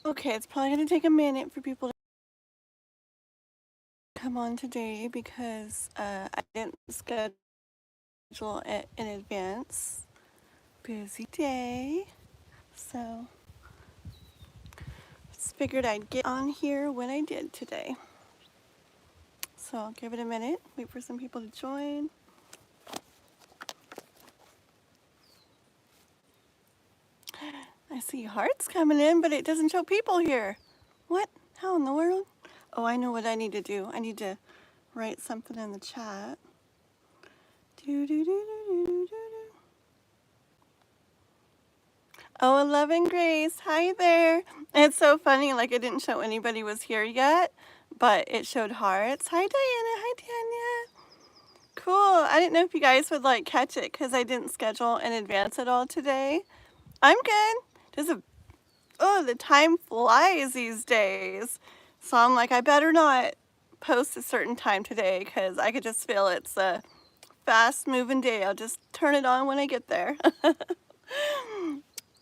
Okay, it's probably going to take a minute for people to come on today because I didn't schedule it in advance. Busy day. So, just figured I'd get on here when I did today. So, I'll give it a minute, wait for some people to join. I see hearts coming in, but it doesn't show people here. What? How in the world? Oh, I know what I need to do. I need to write something in the chat. Do, do, do, do, do, do, do. Oh, Loving Grace, hi there. And it's so funny, like it didn't show anybody was here yet, but it showed hearts. Hi, Diana. Hi, Tanya. Cool. I didn't know if you guys would like catch it because I didn't schedule in advance at all today. I'm good. The time flies these days. So I'm like, I better not post a certain time today because I could just feel it's a fast moving day. I'll just turn it on when I get there.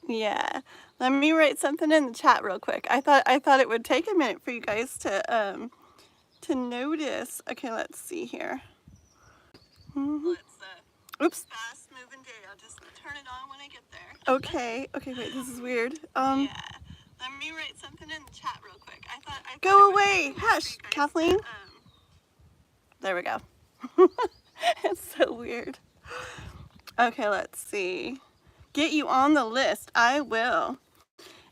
Yeah. Let me write something in the chat real quick. I thought it would take a minute for you guys to notice. Okay, let's see here. Well, it's oops. Fast moving day. I'll just turn it on when I get there. Okay. Okay, wait, this is weird. Yeah. Let me write something in the chat real quick. I thought go away. Hush, Kathleen. There we go. It's so weird. Okay, let's see. Get you on the list. I will.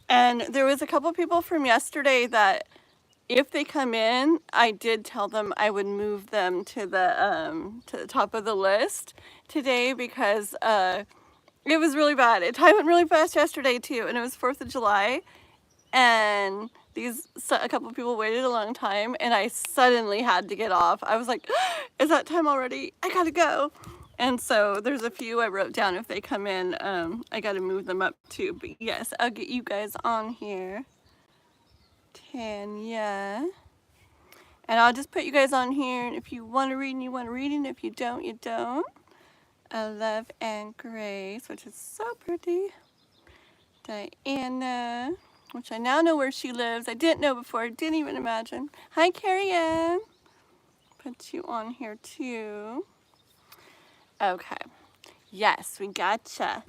And there was a couple people from yesterday that if they come in, I did tell them I would move them to the top of the list today because it was really bad. Time went really fast yesterday too, and it was 4th of July, and a couple people waited a long time, and I suddenly had to get off. I was like, is that time already? I gotta go. And so there's a few I wrote down if they come in, I gotta move them up too. But yes, I'll get you guys on here. Tanya. And I'll just put you guys on here, and if you want to read and you want to read, and if you don't, you don't. Love and Grace, which is so pretty. Diana, which I now know where she lives. I didn't know before, I didn't even imagine. Hi, Carrie Ann. Put you on here too. Okay. Yes, we gotcha.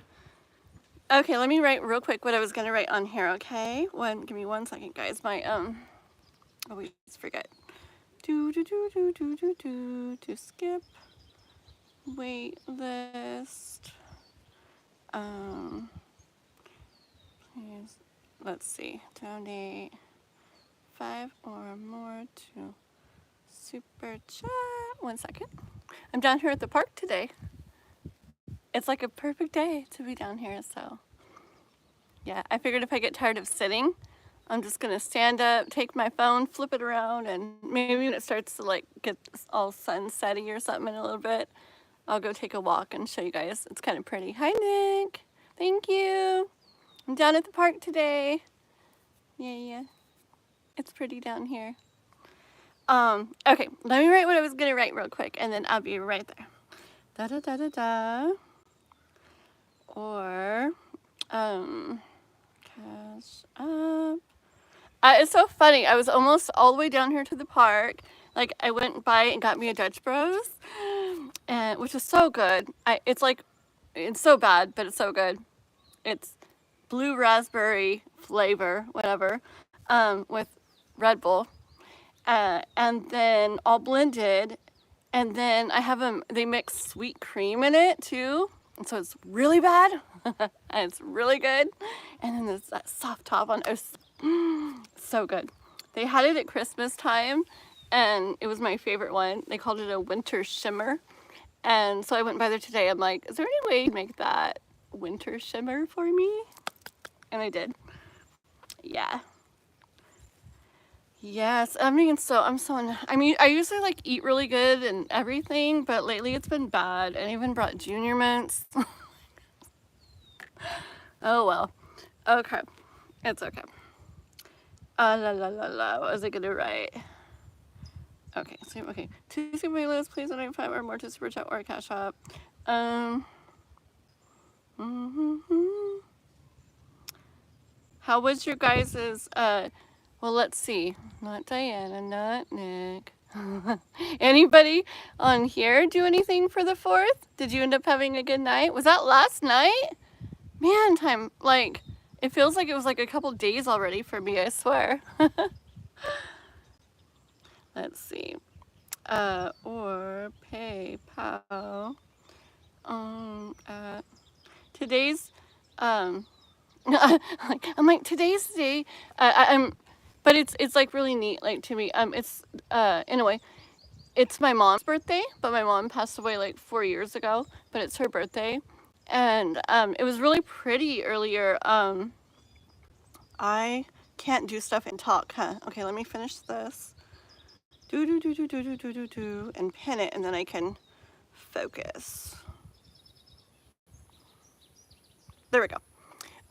Okay, let me write real quick what I was gonna write on here, okay? Give me 1 second, guys. My always forget. To skip. Wait list. Please, let's see. Donate 5 or more to Super Chat. 1 second. I'm down here at the park today. It's like a perfect day to be down here, so yeah, I figured if I get tired of sitting, I'm just gonna stand up, take my phone, flip it around, and maybe when it starts to like get all sunsetty or something in a little bit, I'll go take a walk and show you guys. It's kind of pretty. Hi, Nick. Thank you. I'm down at the park today. Yeah. It's pretty down here. Okay, let me write what I was gonna write real quick, and then I'll be right there. Da. Or, cash up. It's so funny. I was almost all the way down here to the park. Like, I went by and got me a Dutch Bros, and which is so good. It's so bad, but it's so good. It's blue raspberry flavor, whatever, with Red Bull, and then all blended. And then I have them. They mix sweet cream in it too, and so it's really bad, and it's really good. And then there's that soft top on. It's so good. They had it at Christmas time, and it was my favorite one. They called it a winter shimmer, and so I went by there today. I'm like, is there any way you make that winter shimmer for me? And I did. Yeah. Yes, I mean, I usually like eat really good and everything, but lately it's been bad. And even brought Junior Mints. Oh well. Okay. It's okay. What was I gonna write? Okay, okay. To see my list, please donate 5 or more to Super Chat or Cash App. How was your guys's, well, let's see. Not Diana, not Nick. Anybody on here do anything for the 4th? Did you end up having a good night? Was that last night? Man, time, like, it feels like it was like a couple days already for me, I swear. Let's see. Or PayPal. Today's, I'm like, today's the day. But it's like really neat, like to me. Anyway, it's my mom's birthday, but my mom passed away like 4 years ago, but it's her birthday. And it was really pretty earlier. I can't do stuff and talk, huh? Okay, let me finish this. And pin it, and then I can focus. There we go.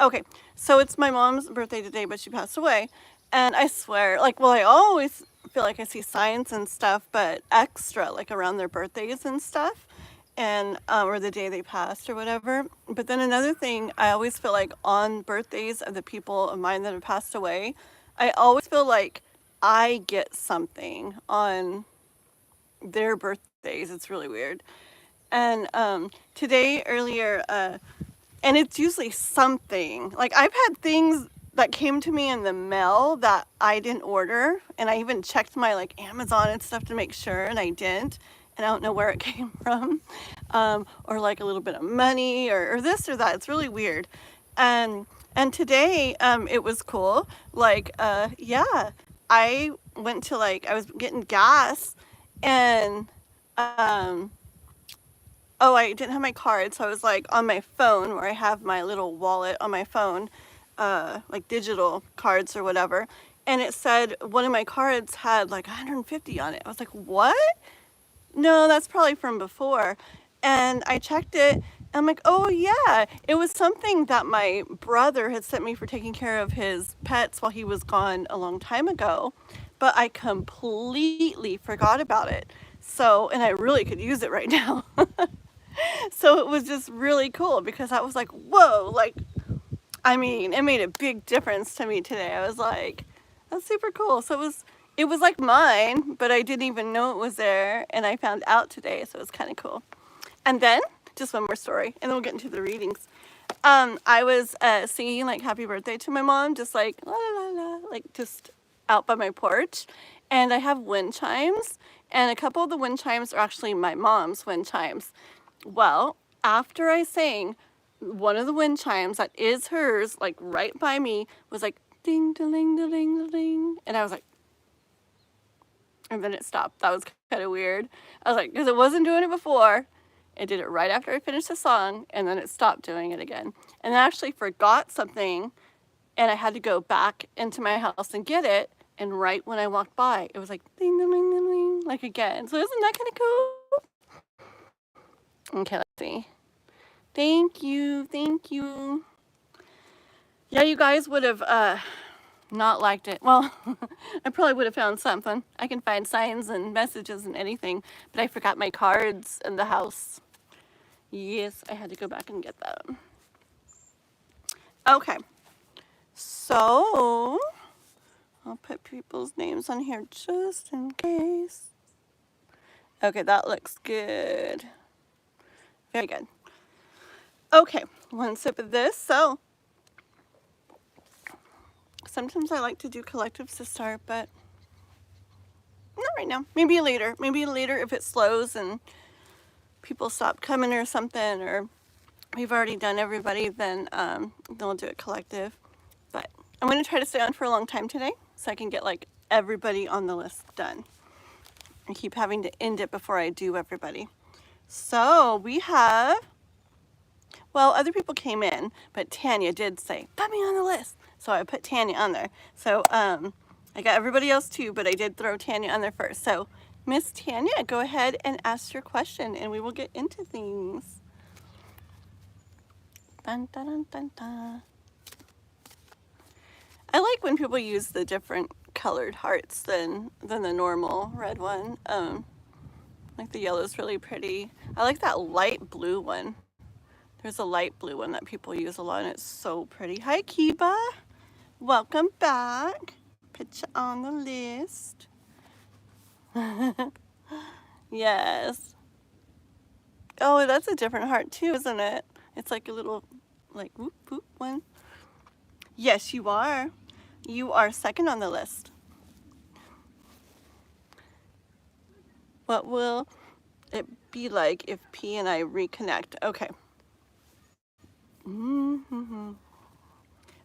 Okay, so it's my mom's birthday today, but she passed away. And I swear, like, well, I always feel like I see signs and stuff, but extra, like around their birthdays and stuff, and or the day they passed or whatever. But then another thing, I always feel like on birthdays of the people of mine that have passed away, I always feel like I get something on their birthdays. It's really weird. And today, earlier, and it's usually something. Like, I've had things that came to me in the mail that I didn't order, and I even checked my like Amazon and stuff to make sure, and I didn't, and I don't know where it came from, or like a little bit of money or this or that. It's really weird. And today it was cool. Like yeah, I went to, like, I was getting gas, and oh, I didn't have my card, so I was like on my phone, where I have my little wallet on my phone, like digital cards or whatever, and it said one of my cards had like 150 on it. I was like, what? No, that's probably from before. And I checked it, and I'm like, oh yeah, it was something that my brother had sent me for taking care of his pets while he was gone a long time ago, but I completely forgot about it. So, and I really could use it right now. So it was just really cool, because I was like, whoa, like, I mean, it made a big difference to me today. I was like, that's super cool. So it was like mine, but I didn't even know it was there, and I found out today, so it was kind of cool. And then, just one more story, and then we'll get into the readings. I was singing like happy birthday to my mom, just like la la la la, like just out by my porch, and I have wind chimes, and a couple of the wind chimes are actually my mom's wind chimes. Well, after I sang, one of the wind chimes that is hers, like right by me, was like ding da ling da ling da ling, and I was like, and then it stopped. That was kind of weird. I was like, because it wasn't doing it before. It did it right after I finished the song, and then it stopped doing it again. And I actually forgot something, and I had to go back into my house and get it, and right when I walked by, it was like ding da ling da ling, like again. So isn't that kind of cool? Okay, let's see. Thank you, thank you. Yeah, you guys would have not liked it. Well, I probably would have found something. I can find signs and messages and anything, but I forgot my cards in the house. Yes, I had to go back and get them. Okay, so I'll put people's names on here just in case. Okay, that looks good. Very good. Okay, one sip of this. So sometimes I like to do collectives to start, but not right now. Maybe later. Maybe later if it slows and people stop coming or something, or we've already done everybody, then we'll do a collective. But I'm going to try to stay on for a long time today, so I can get like everybody on the list done. I keep having to end it before I do everybody. So we have, well, other people came in, but Tanya did say, put me on the list. So I put Tanya on there. So I got everybody else too, but I did throw Tanya on there first. So Miss Tanya, go ahead and ask your question, and we will get into things. Dun, dun, dun, dun, dun. I like when people use the different colored hearts than the normal red one. Like the yellow is really pretty. I like that light blue one. There's a light blue one that people use a lot, and it's so pretty. Hi, Kiba. Welcome back. Put you on the list. Yes. Oh, that's a different heart too, isn't it? It's like a little, like, whoop, whoop one. Yes, you are. You are second on the list. What will it be like if P and I reconnect? Okay. Mm-hmm.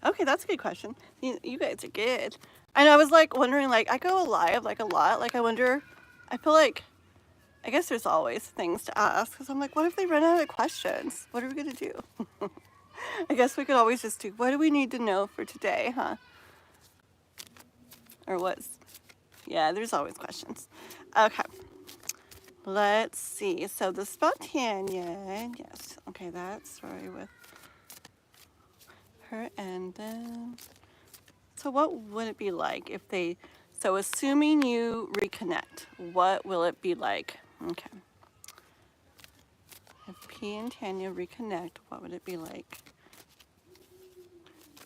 Okay, that's a good question. You guys are good. And I was like wondering, like, I go live like a lot. Like, I wonder, I feel like, I guess there's always things to ask because I'm like, what if they run out of questions? What are we going to do? I guess we could always just do, what do we need to know for today, huh? Or what's, yeah, there's always questions. Okay. Let's see. So this is about Tanya. Yes. Okay, that story with her and then. So what would it be like if they, so assuming you reconnect, what will it be like? Okay. If P and Tanya reconnect, what would it be like?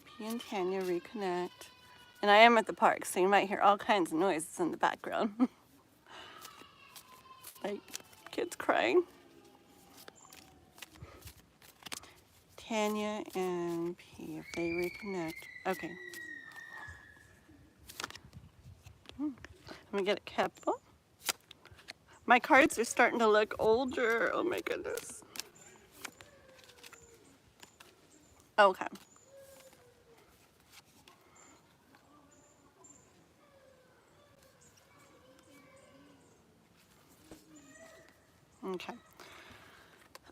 P and Tanya reconnect. And I am at the park, so you might hear all kinds of noises in the background. Like kids crying. Tanya and P, if they reconnect. Okay. I'm gonna get it careful. My cards are starting to look older. Oh my goodness. Okay. Okay.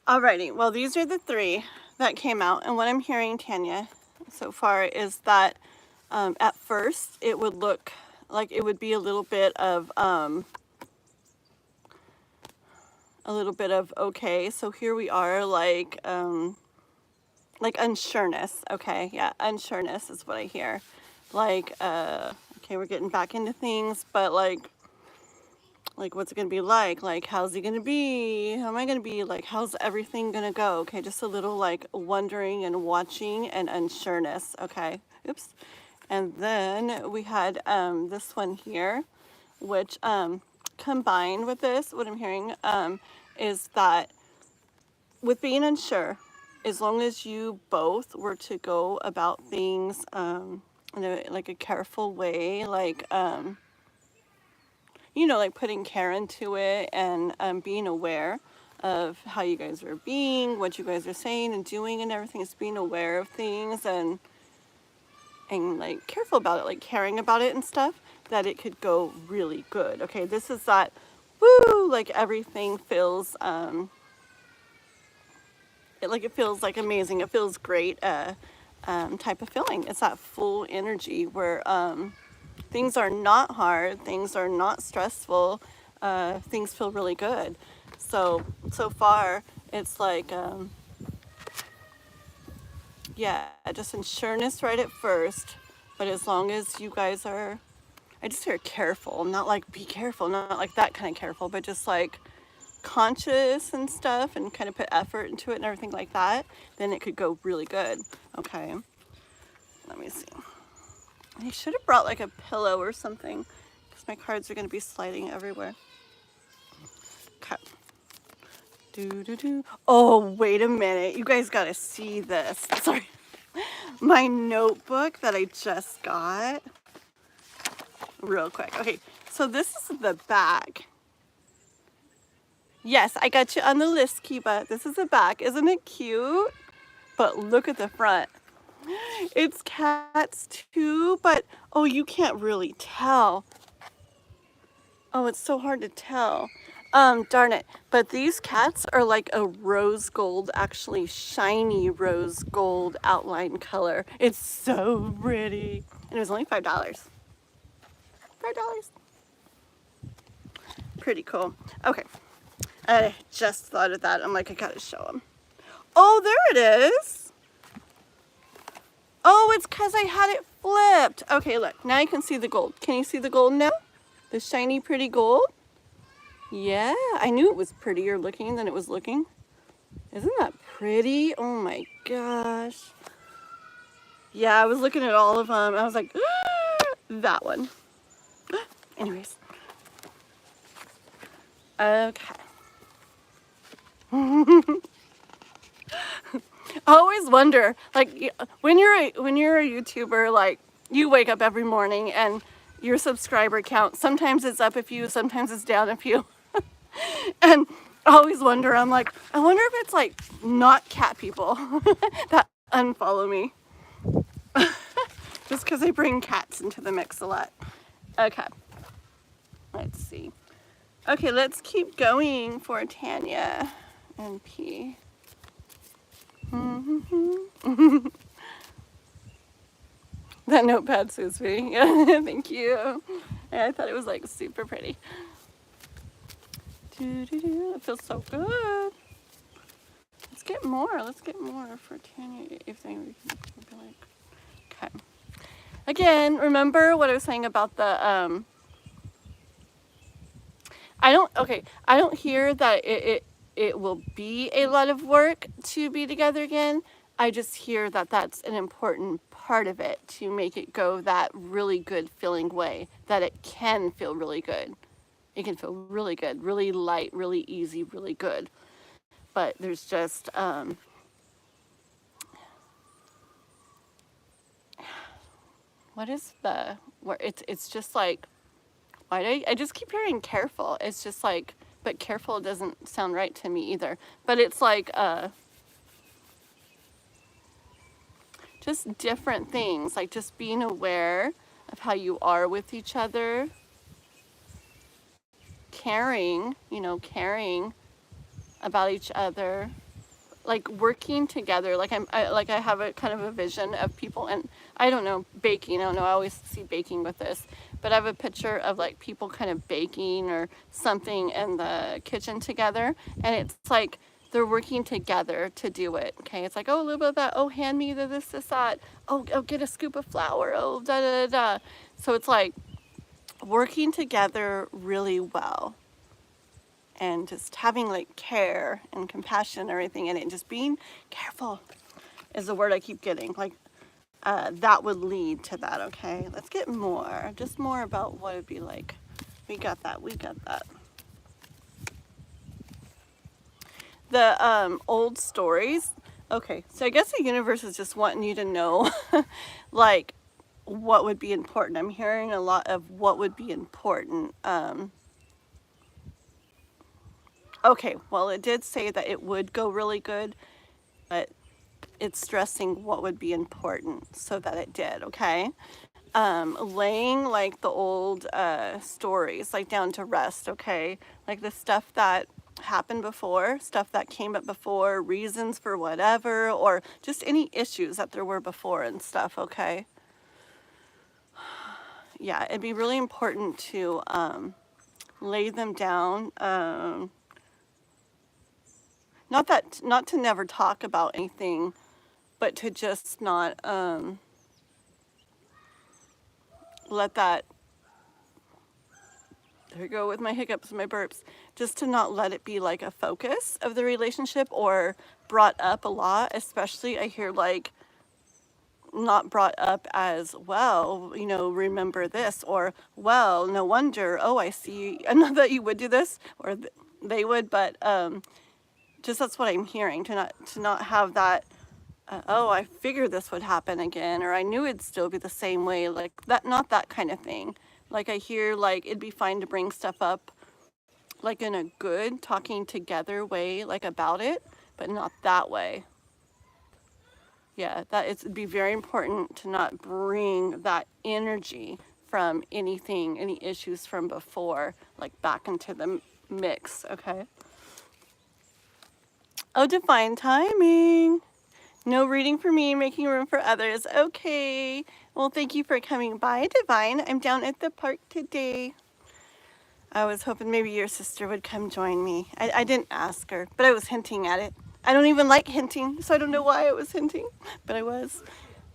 Alrighty. Well, these are the three that came out. And what I'm hearing, Tanya, so far is that at first it would look like it would be a little bit of okay. So here we are, like unsureness. Okay, yeah, unsureness is what I hear. Like okay, we're getting back into things, but like what's it gonna be like? Like, how's he gonna be? How am I gonna be? Like, how's everything gonna go? Okay, just a little like wondering and watching and unsureness. Okay, oops. And then we had this one here, which combined with this, what I'm hearing is that with being unsure, as long as you both were to go about things in a careful way, like you know, like putting care into it and being aware of how you guys are being, what you guys are saying and doing and everything, is being aware of things and like careful about it, like caring about it and stuff, that it could go really good. Okay, this is that, woo, like everything feels it feels like amazing, it feels great type of feeling. It's that full energy where things are not hard, things are not stressful, things feel really good. So far it's like yeah, just insureness right at first, but as long as you guys are, I just hear careful, not like be careful, not like that kind of careful, but just like conscious and stuff and kind of put effort into it and everything like that, then it could go really good. Okay, let me see. I should have brought like a pillow or something because my cards are going to be sliding everywhere. Okay. Oh, wait a minute. You guys got to see this. Sorry. My notebook that I just got. Real quick. Okay, so this is the back. Yes, I got you on the list, Kiba. This is the back. Isn't it cute? But look at the front. It's cats too, but oh, you can't really tell. Oh, it's so hard to tell. Darn it. But these cats are like a rose gold, actually shiny rose gold outline color. It's so pretty. And it was only $5. $5. Pretty cool. Okay. I just thought of that. I'm like, I gotta show them. Oh, there it is. Oh, it's because I had it flipped. Okay, look. Now you can see the gold. Can you see the gold now? The shiny, pretty gold? Yeah, I knew it was prettier looking than it was looking. Isn't that pretty? Oh my gosh. Yeah, I was looking at all of them. I was like, that one. Anyways. Okay. I always wonder, like, when you're a YouTuber, like, you wake up every morning and your subscriber count, sometimes it's up a few, sometimes it's down a few. And I always wonder, I'm like, I wonder if it's like not cat people that unfollow me. Just because I bring cats into the mix a lot. Okay. Let's see. Okay, let's keep going for Tanya and P. That notepad suits me. Thank you. I thought it was like super pretty. It feels so good. Let's get more. Let's get more for Tanya. If they be like, okay. Again, remember what I was saying about the I don't hear that it will be a lot of work to be together again. I just hear that that's an important part of it to make it go that really good feeling way, that it can feel really good. It can feel really good, really light, really easy, really good. But there's just, what is the, where it's just like, why do I just keep hearing careful. It's just like, but careful doesn't sound right to me either. But it's like, just different things, like just being aware of how you are with each other, caring, caring about each other, like working together. Like I have a kind of a vision of people, and I don't know, baking. I don't know, I always see baking with this, but I have a picture of like people kind of baking or something in the kitchen together, and it's like they're working together to do it. Okay, it's like, oh, a little bit of that, oh, hand me this, that, oh, get a scoop of flour, oh, da da da. So it's like working together really well, and just having like care and compassion and everything in it, and just being careful is the word I keep getting. Like that would lead to that. Okay, let's get more, just more about what it'd be like. We got that. The old stories. Okay, so I guess the universe is just wanting you to know like what would be important. I'm hearing a lot of what would be important. Okay, well, it did say that it would go really good, but it's stressing what would be important so that it did. Okay, laying like the old stories like down to rest. Okay, like the stuff that happened before, stuff that came up before, reasons for whatever, or just any issues that there were before and stuff. Okay, yeah, it'd be really important to lay them down. Not to never talk about anything, but to just not let that, there we go with my hiccups, my burps, just to not let it be like a focus of the relationship or brought up a lot. Especially I hear like not brought up as, well, remember this, or, well, no wonder, oh, I see, not that you would do this, or they would, but just that's what I'm hearing, to not have that, oh, I figured this would happen again, or I knew it'd still be the same way, like that, not that kind of thing. Like I hear like it'd be fine to bring stuff up like in a good talking together way, like about it, but not that way. Yeah, it'd be very important to not bring that energy from anything, any issues from before, like back into the mix. Okay. Oh, divine timing. No reading for me, making room for others. Okay. Well, thank you for coming by, Divine. I'm down at the park today. I was hoping maybe your sister would come join me. I didn't ask her, but I was hinting at it. I don't even like hinting, so I don't know why I was hinting, but I was.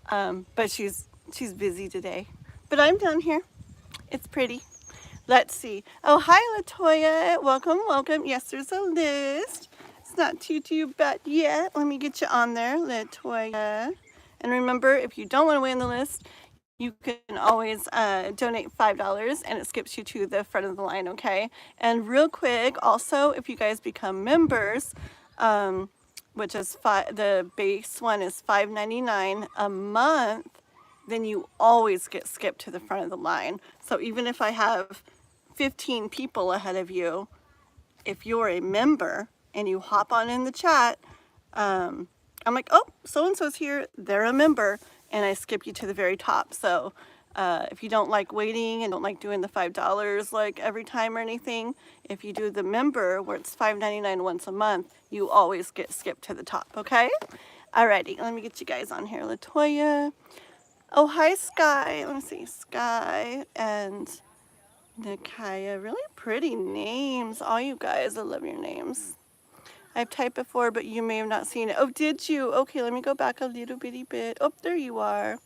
But she's busy today. But I'm down here. It's pretty. Let's see. Oh, hi, Latoya. Welcome, welcome. Yes, there's a list. It's not too bad yet. Let me get you on there, Latoya. And remember, if you don't want to wait on the list, you can always donate $5 and it skips you to the front of the line, okay? And real quick, also, if you guys become members, which is the base one is $5.99 a month, then you always get skipped to the front of the line. So even if I have 15 people ahead of you, if you're a member and you hop on in the chat, I'm like, oh, so-and-so's here, they're a member, and I skip you to the very top. So if you don't like waiting and don't like doing the $5 like every time or anything, if you do the member where it's $5.99 once a month, you always get skipped to the top, okay? Alrighty, let me get you guys on here. Latoya. Oh, hi, Sky. Let me see, Sky and Nikaya. Really pretty names. All you guys, I love your names. I've typed before, but you may have not seen it. Oh, did you? Okay, let me go back a little bitty bit. Oh, there you are.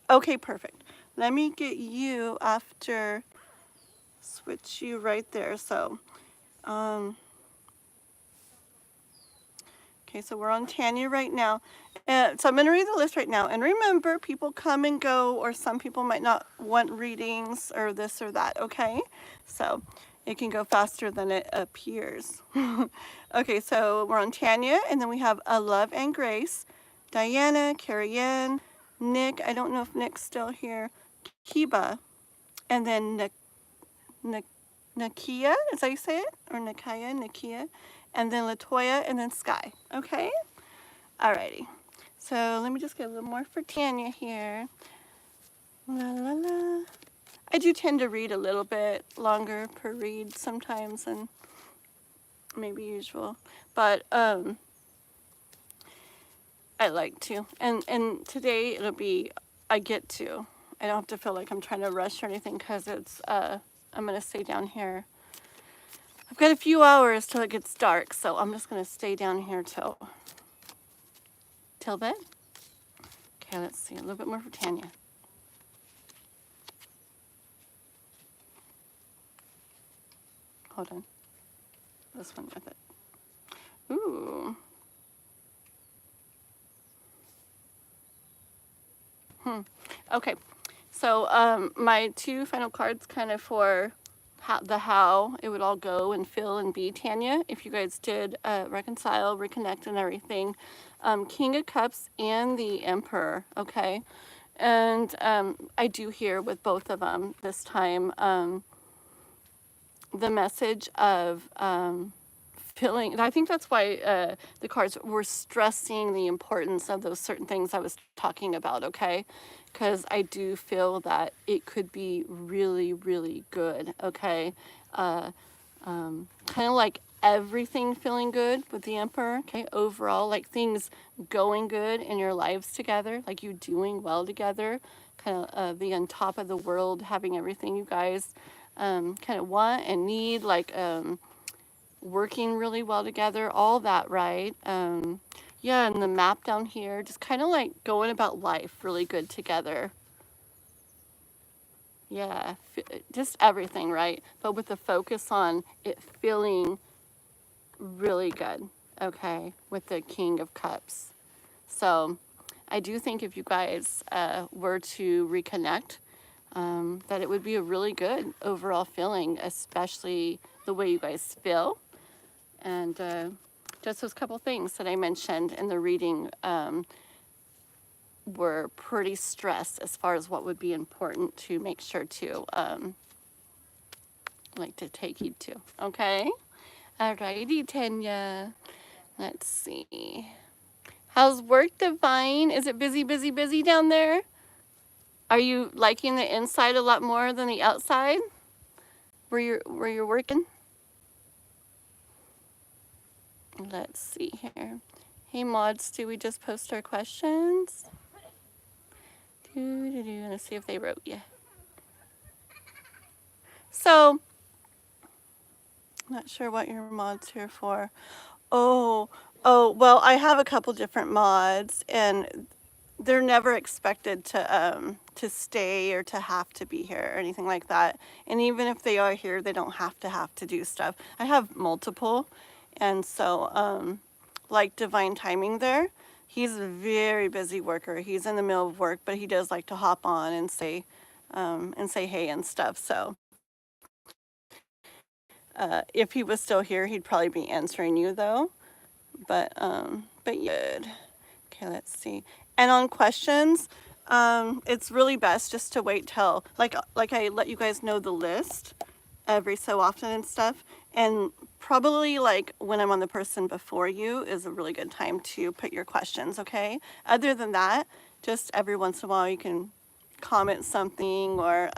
Okay, perfect. Let me get you after, switch you right there. So, okay, so we're on Tanya right now. So I'm going to read the list right now. And remember, people come and go, or some people might not want readings or this or that, okay? So it can go faster than it appears. Okay, so we're on Tanya, and then we have A Love and Grace, Diana, Carrie Ann, Nick, I don't know if Nick's still here, Kiba, and then Nakia, is that how you say it? Or Nakaya, Nakia, and then Latoya, and then Sky, okay? Alrighty, so let me just get a little more for Tanya here. La la la. I do tend to read a little bit longer per read sometimes than maybe usual, but I like to. And today it'll be, I get to. I don't have to feel like I'm trying to rush or anything because it's, I'm going to stay down here. I've got a few hours till it gets dark, so I'm just going to stay down here till then. Okay, let's see, a little bit more for Tanya. Hold on. This one with it. Ooh. Okay, so my two final cards kind of for how it would all go and feel and be, Tanya, if you guys did reconcile, reconnect and everything. King of Cups and the Emperor, okay? And I do hear with both of them this time the message of feeling, I think that's why the cards were stressing the importance of those certain things I was talking about, okay? Because I do feel that it could be really, really good, okay? Kind of like everything feeling good with the Emperor, okay? Overall, like things going good in your lives together, like you doing well together, kind of being on top of the world, having everything you guys kind of want and need, like working really well together, all that, right? Yeah, and the map down here, just kind of like going about life really good together. Yeah, just everything, right? But with the focus on it feeling really good, okay, with the King of Cups. So I do think if you guys were to reconnect, that it would be a really good overall feeling, especially the way you guys feel. And just those couple things that I mentioned in the reading were pretty stressed as far as what would be important to make sure to like to take heed to. Okay? Alrighty, Tanya. Let's see. How's work, Divine? Is it busy, busy, busy down there? Are you liking the inside a lot more than the outside? Where you're working? Let's see here. Hey mods, do we just post our questions? Let's see if they wrote you. So, not sure what your mod's here for. Oh, well, I have a couple different mods, and they're never expected to stay or to have to be here or anything like that. And even if they are here, they don't have to do stuff. I have multiple, and so like Divine Timing there, He's a very busy worker. He's in the middle of work, but he does like to hop on and say hey and stuff. So if he was still here, he'd probably be answering you though. But good. Okay, let's see. And on questions, it's really best just to wait till like I let you guys know the list every so often and stuff. And probably like when I'm on the person before you is a really good time to put your questions, okay? Other than that, just every once in a while you can comment something or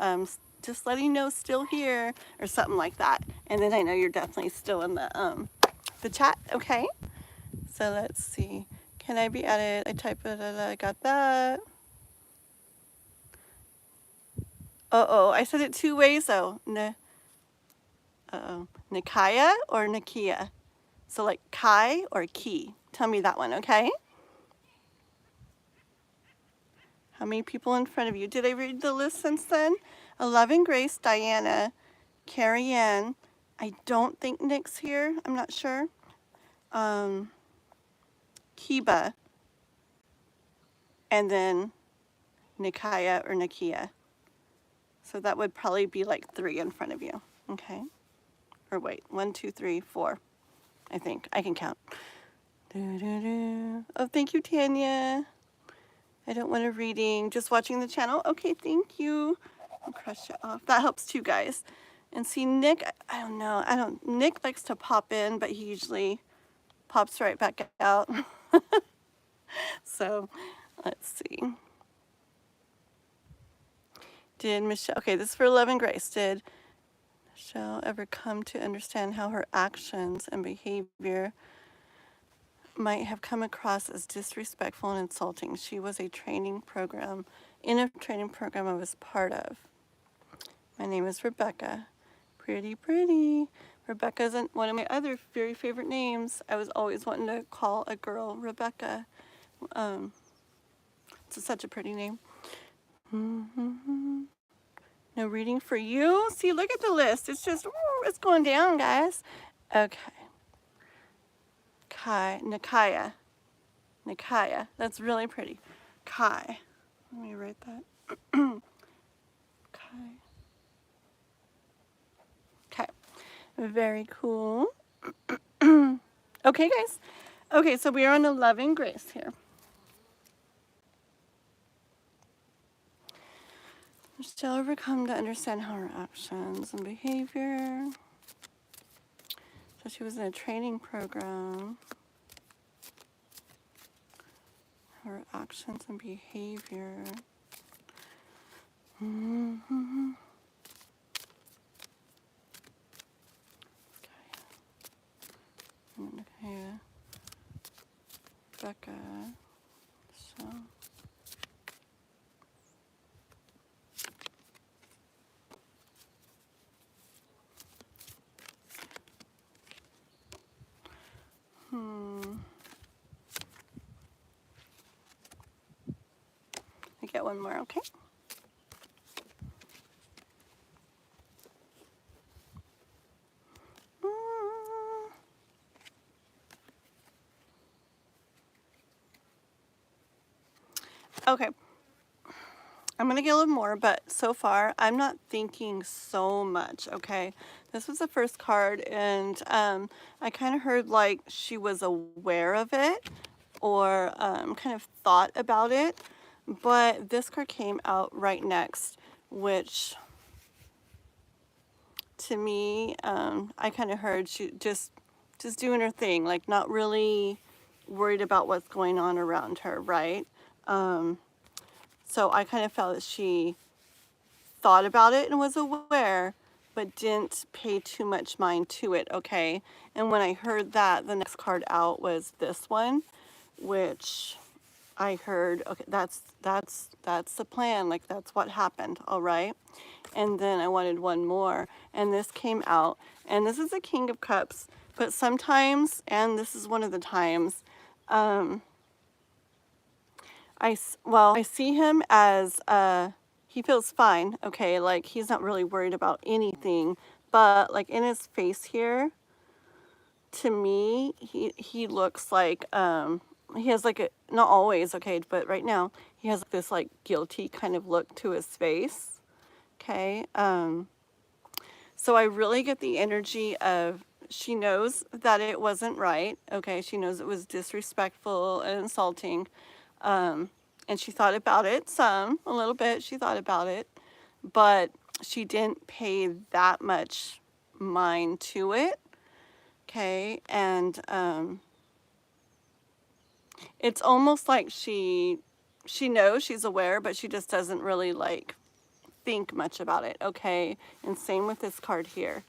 just letting you know still here or something like that. And then I know you're definitely still in the chat, okay? So let's see. Can I be added? I type it, I got that. Uh-oh, I said it 2 ways though. Uh-oh. Nikaya or Nakia? So like Kai or Ki? Tell me that one, okay? How many people in front of you? Did I read the list since then? Loving Grace, Diana, Carrie Ann. I don't think Nick's here. I'm not sure. Kiba. And then Nikaya or Nakia. So that would probably be like 3 in front of you, okay? Or wait, 1, 2, 3, 4. I think I can count. Oh, thank you, Tanya. I don't want a reading, just watching the channel. Okay, thank you. I'll crush it off. That helps too, guys. And see, Nick, I don't know. Nick likes to pop in, but he usually pops right back out. So, let's see. Did Michelle, okay, this is for Love and Grace. Did Michelle ever come to understand how her actions and behavior might have come across as disrespectful and insulting? She was in a training program I was part of. My name is Rebecca. Pretty. Rebecca's one of my other very favorite names. I was always wanting to call a girl Rebecca. It's such a pretty name. No reading for you. See, look at the list. It's just, it's going down, guys. Okay. Nikaya. That's really pretty. Kai. Let me write that. Kai. Okay. Very cool. Okay, guys. Okay, so we are on the Love and Grace here. Still overcome to understand how her actions and behavior. So she was in a training program. Her actions and behavior. Okay. Becca. So. I get one more, okay? Okay. I'm going to get a little more, but so far I'm not thinking so much, okay? This was the first card, and I kind of heard like she was aware of it or kind of thought about it, but this card came out right next, which to me, I kind of heard she just doing her thing, like not really worried about what's going on around her, right? So I kind of felt that she thought about it and was aware, but didn't pay too much mind to it, okay? And when I heard that, the next card out was this one, which I heard, okay, that's the plan, like that's what happened, all right? And then I wanted one more, and this came out, and this is a King of Cups, but sometimes, and this is one of the times, I see him as, he feels fine, okay, like he's not really worried about anything, but like in his face here, to me, he looks like he has like a, not always, okay, but right now he has this like guilty kind of look to his face. Okay. So I really get the energy of she knows that it wasn't right. Okay. She knows it was disrespectful and insulting. And she thought about it a little bit. She thought about it, but she didn't pay that much mind to it. Okay. And, it's almost like she knows, she's aware, but she just doesn't really like think much about it. Okay. And same with this card here.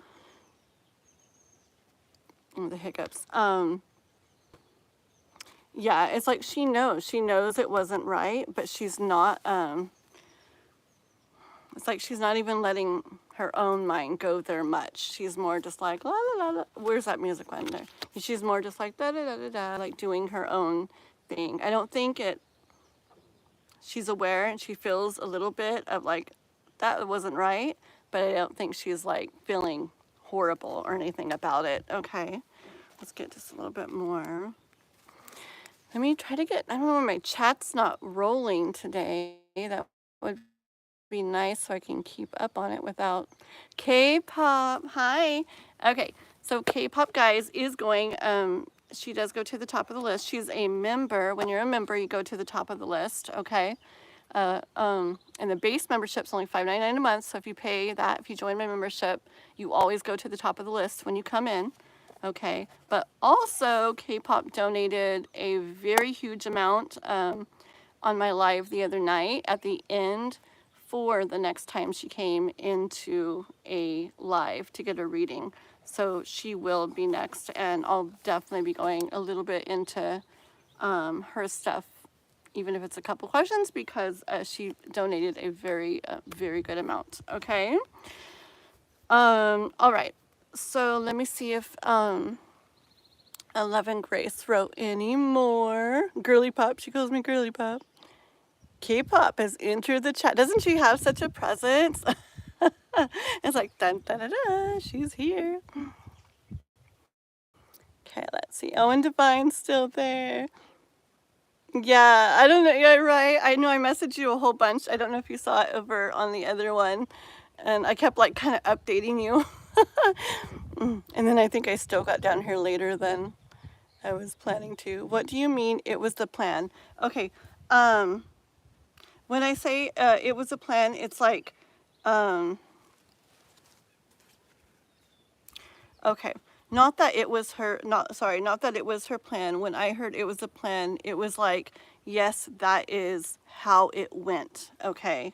Oh, the hiccups. Yeah, it's like she knows it wasn't right, but she's not, it's like she's not even letting her own mind go there much. She's more just like, la la la la. Where's that music one there? She's more just like, da da da da da, like doing her own thing. I don't think she's aware and she feels a little bit of like, that wasn't right, but I don't think she's like feeling horrible or anything about it. Okay, let's get just a little bit more. Let me try to get, I don't know, my chat's not rolling today. That would be nice so I can keep up on it without K-pop. Hi. Okay, so K-pop, guys, is going, she does go to the top of the list. She's a member. When you're a member, you go to the top of the list, okay? And the base membership's only $5.99 a month, so if you pay that, if you join my membership, you always go to the top of the list when you come in. Okay, but also K-pop donated a very huge amount on my live the other night at the end for the next time she came into a live to get a reading. So she will be next, and I'll definitely be going a little bit into her stuff, even if it's a couple questions, because she donated a very, very good amount. Okay. All right. So let me see if 11 Grace wrote any more. Girly Pop, she calls me Girly Pop. K-pop has entered the chat. Doesn't she have such a presence? It's like dun dun dun dun. She's here. Okay, let's see. Owen Devine's still there. Yeah, I don't know. Yeah, right. I know I messaged you a whole bunch. I don't know if you saw it over on the other one, and I kept like kind of updating you. And then I think I still got down here later than I was planning to. What do you mean it was the plan? Okay, when I say it was a plan, it's like, okay, not that it was her, not that it was her plan. When I heard it was a plan, it was like, yes, that is how it went, okay?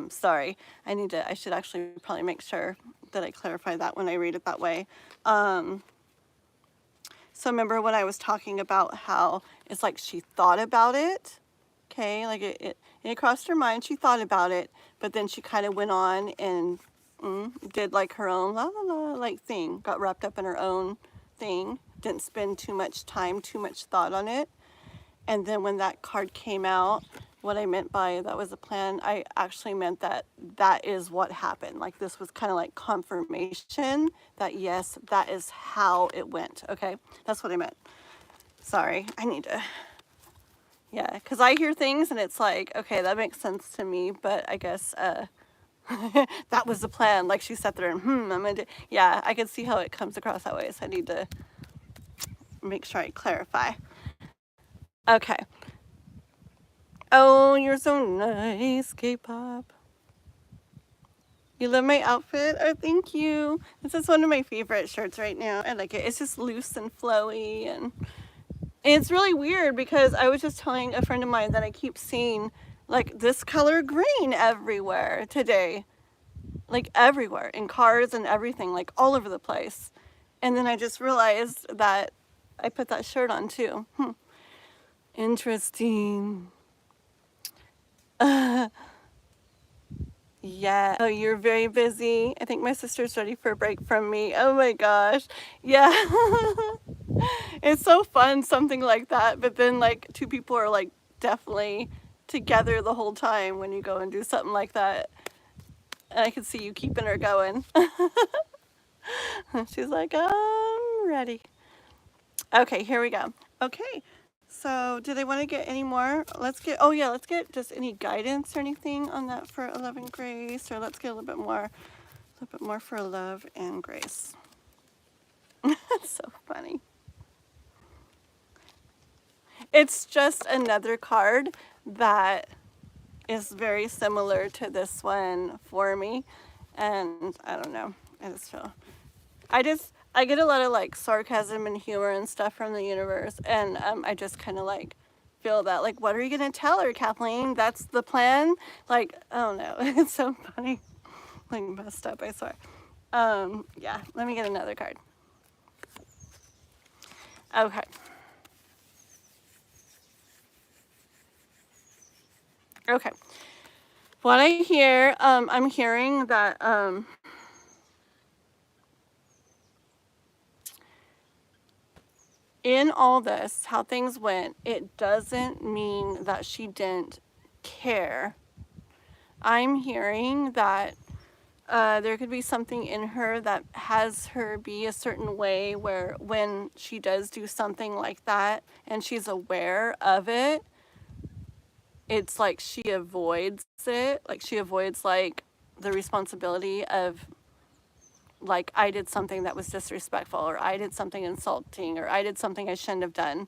Sorry, I should actually probably make sure that I clarify that when I read it that way. So remember when I was talking about how it's like she thought about it, okay? Like it crossed her mind, she thought about it, but then she kind of went on and did like her own la la la like thing, got wrapped up in her own thing, didn't spend too much time, too much thought on it. And then when that card came out, what I meant by that was a plan, I actually meant that that is what happened. Like this was kind of like confirmation that yes, that is how it went. Okay, that's what I meant. Sorry, I need to, yeah, because I hear things and it's like, okay, that makes sense to me, but I guess that was the plan. Like she sat there and I'm gonna do, yeah, I can see how it comes across that way, so I need to make sure I clarify. Okay. Oh, you're so nice, K-pop. You love my outfit? Oh, thank you. This is one of my favorite shirts right now. I like it. It's just loose and flowy, and it's really weird because I was just telling a friend of mine that I keep seeing like this color green everywhere today. Like everywhere, in cars and everything, like all over the place. And then I just realized that I put that shirt on too. Interesting. Yeah. Oh, you're very busy. I think my sister's ready for a break from me. Oh my gosh. Yeah. It's so fun, something like that. But then like two people are like definitely together the whole time when you go and do something like that. And I can see you keeping her going. She's like, I'm ready. Okay, here we go. Okay, So do they want to get any more? Let's get, oh yeah, let's get just any guidance or anything on that for love and grace, or let's get a little bit more for love and grace. That's so funny. It's just another card that is very similar to this one for me. And I don't know, I get a lot of like sarcasm and humor and stuff from the universe. And I just kind of like feel that, like, what are you going to tell her, Kathleen? That's the plan? Like, oh no, it's so funny. Like messed up, I swear. Yeah, let me get another card. Okay. Okay. What I hear, I'm hearing that in all this, how things went, it doesn't mean that she didn't care. I'm hearing that there could be something in her that has her be a certain way where when she does do something like that and she's aware of it, it's like she avoids it. Like she avoids like the responsibility of like, I did something that was disrespectful, or I did something insulting, or I did something I shouldn't have done.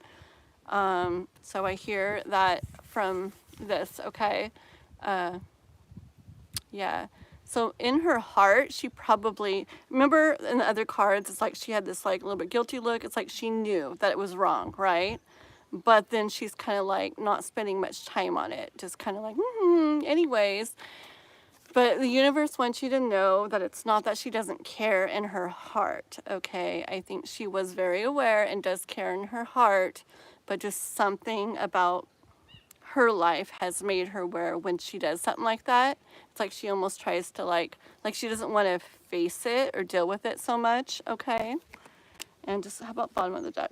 So I hear that from this, okay? Yeah. So in her heart, she probably, remember in the other cards, it's like she had this like a little bit guilty look. It's like she knew that it was wrong, right? But then she's kind of like not spending much time on it. Just kind of like, anyways. But the universe wants you to know that it's not that she doesn't care in her heart, okay? I think she was very aware and does care in her heart, but just something about her life has made her where when she does something like that, it's like she almost tries to like she doesn't want to face it or deal with it so much, okay? And just, how about bottom of the deck?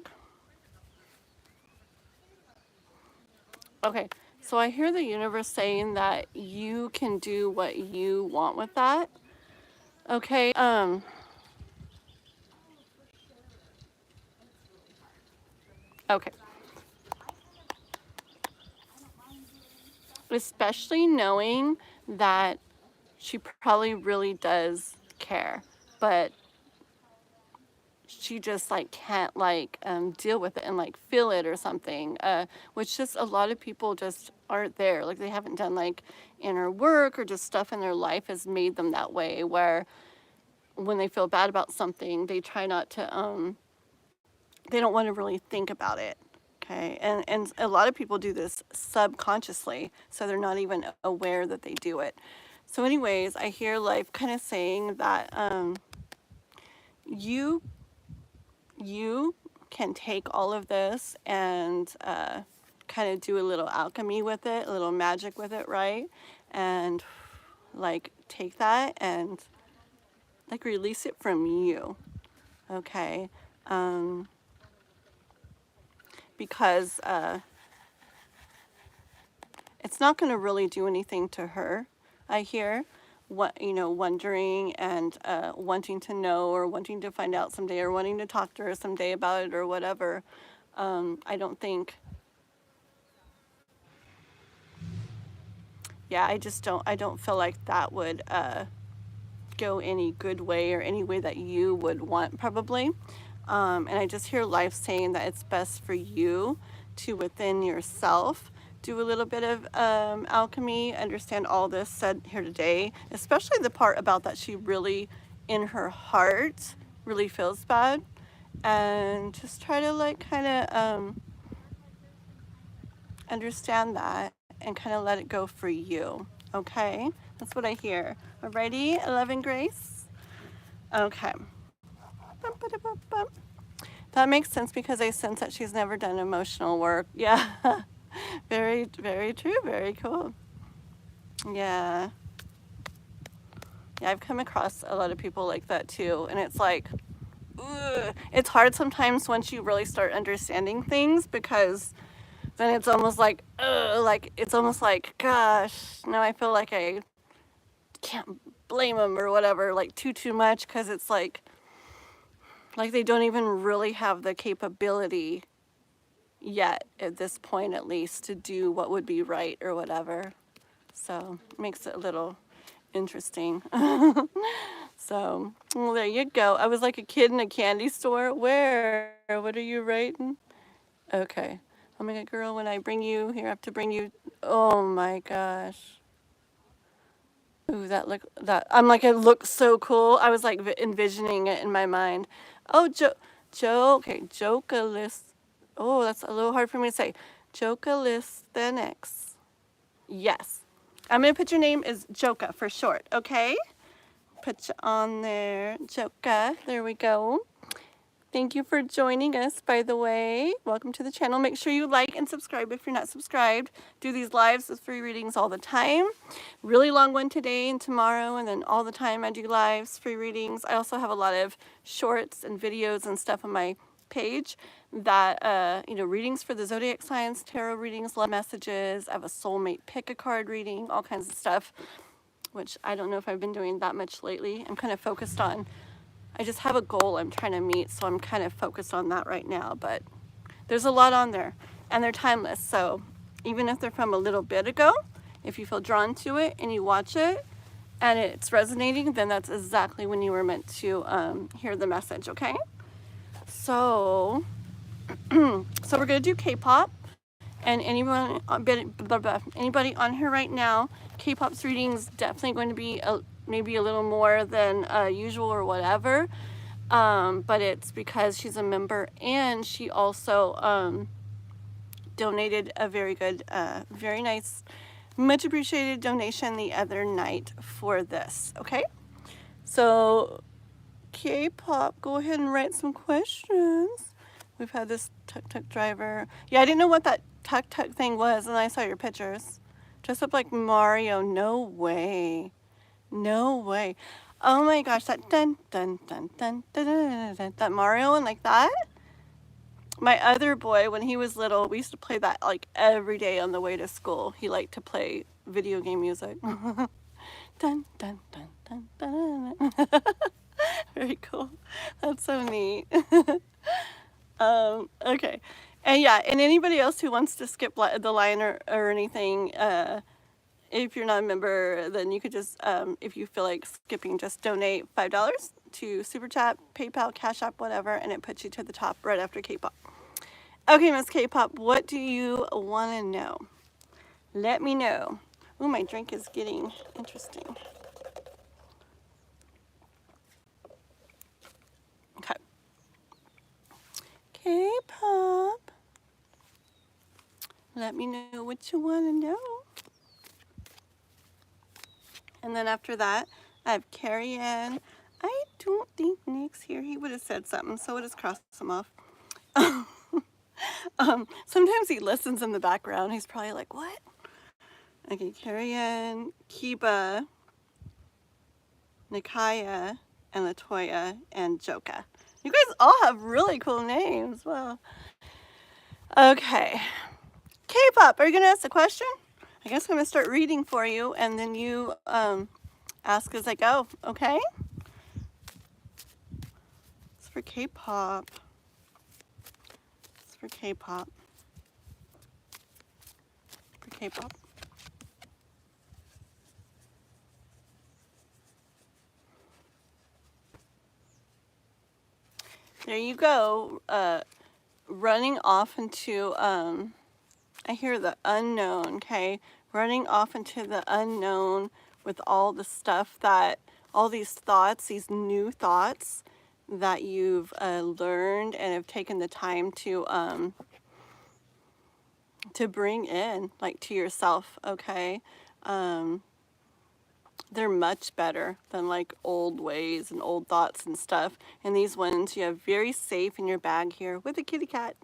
Okay, so I hear the universe saying that you can do what you want with that. Okay, okay. Especially knowing that she probably really does care, but she just like can't like deal with it and like feel it or something, which just a lot of people just aren't there. Like they haven't done like inner work, or just stuff in their life has made them that way, where when they feel bad about something, they try not to they don't want to really think about it. Okay, and a lot of people do this subconsciously, so they're not even aware that they do it. So anyways, I hear life kind of saying that you can take all of this and kind of do a little alchemy with it, a little magic with it, right? And like take that and like release it from you, okay? Because it's not going to really do anything to her, I hear. What, you know, wondering and wanting to know, or wanting to find out someday, or wanting to talk to her someday about it, or whatever. I don't think, yeah, I don't feel like that would go any good way, or any way that you would want, probably. And I just hear life saying that it's best for you to, within yourself, do a little bit of alchemy, understand all this said here today, especially the part about that she really, in her heart, really feels bad, and just try to like kind of understand that and kind of let it go for you, okay? That's what I hear. Alrighty, love and grace? Okay. That makes sense because I sense that she's never done emotional work. Yeah. Very, very true. Very cool. Yeah. Yeah, I've come across a lot of people like that too. And it's like, ugh. It's hard sometimes once you really start understanding things, because then it's almost like, ugh, like, it's almost like, gosh, now I feel like I can't blame them or whatever, like too much, because it's like they don't even really have the capability yet at this point, at least, to do what would be right or whatever. So it makes it a little interesting. So, well, there you go. I was like a kid in a candy store. Where? What are you writing? Okay. Oh my God, girl, when I bring you here, I have to bring you. Oh my gosh. Ooh, I'm like, it looks so cool. I was like envisioning it in my mind. Oh, okay, Jocalis. Oh, that's a little hard for me to say. Jocalisthenics. Yes. I'm going to put your name as Joka for short, okay? Put you on there, Joka. There we go. Thank you for joining us, by the way. Welcome to the channel. Make sure you like and subscribe if you're not subscribed. Do these lives with free readings all the time. Really long one today and tomorrow, and then all the time I do lives, free readings. I also have a lot of shorts and videos and stuff on my page that, readings for the zodiac signs, tarot readings, love messages. I have a soulmate pick a card reading, all kinds of stuff, which I don't know if I've been doing that much lately. I'm kind of focused on I just have a goal I'm trying to meet, so I'm kind of focused on that right now. But there's a lot on there, and they're timeless. So even if they're from a little bit ago, if you feel drawn to it and you watch it and it's resonating, then that's exactly when you were meant to hear the message, okay? So, so we're going to do K-pop. And anybody on here right now, K-pop's reading's definitely going to be maybe a little more than usual or whatever. But it's because she's a member, and she also donated a very good, very nice, much appreciated donation the other night for this. Okay, so K-pop, go ahead and write some questions. We've had this tuk-tuk driver. Yeah, I didn't know what that tuk-tuk thing was, and I saw your pictures. Dressed up like Mario. No way. No way. Oh my gosh, that dun dun dun dun dun dun dun, that Mario one like that? My other boy, when he was little, we used to play that like every day on the way to school. He liked to play video game music. Dun dun dun dun dun dun. Very cool. That's so neat. Okay. And yeah, and anybody else who wants to skip the line or anything, if you're not a member, then you could just, if you feel like skipping, just donate $5 to Super Chat, PayPal, Cash App, whatever, and it puts you to the top right after K-pop. Okay, Miss K-pop, what do you want to know? Let me know. Ooh, my drink is getting interesting. Okay. K-pop. Let me know what you want to know. And then after that, I have Carrie Ann. I don't think Nick's here. He would have said something, so we'll just cross him off. Sometimes he listens in the background. He's probably like, what? Okay, Carrie Ann, Kiba, Nikaya, and Latoya, and Joka. You guys all have really cool names. Wow. Okay. K-pop, are you going to ask a question? I guess I'm going to start reading for you, and then you ask as I go, okay? It's for K-pop. It's for K-pop. For K-pop. There you go. Running off into, I hear the unknown, okay? Running off into the unknown with all the stuff that, all these thoughts, these new thoughts that you've learned and have taken the time to bring in, like, to yourself, okay? They're much better than like old ways and old thoughts and stuff. And these ones you have very safe in your bag here with a kitty cat.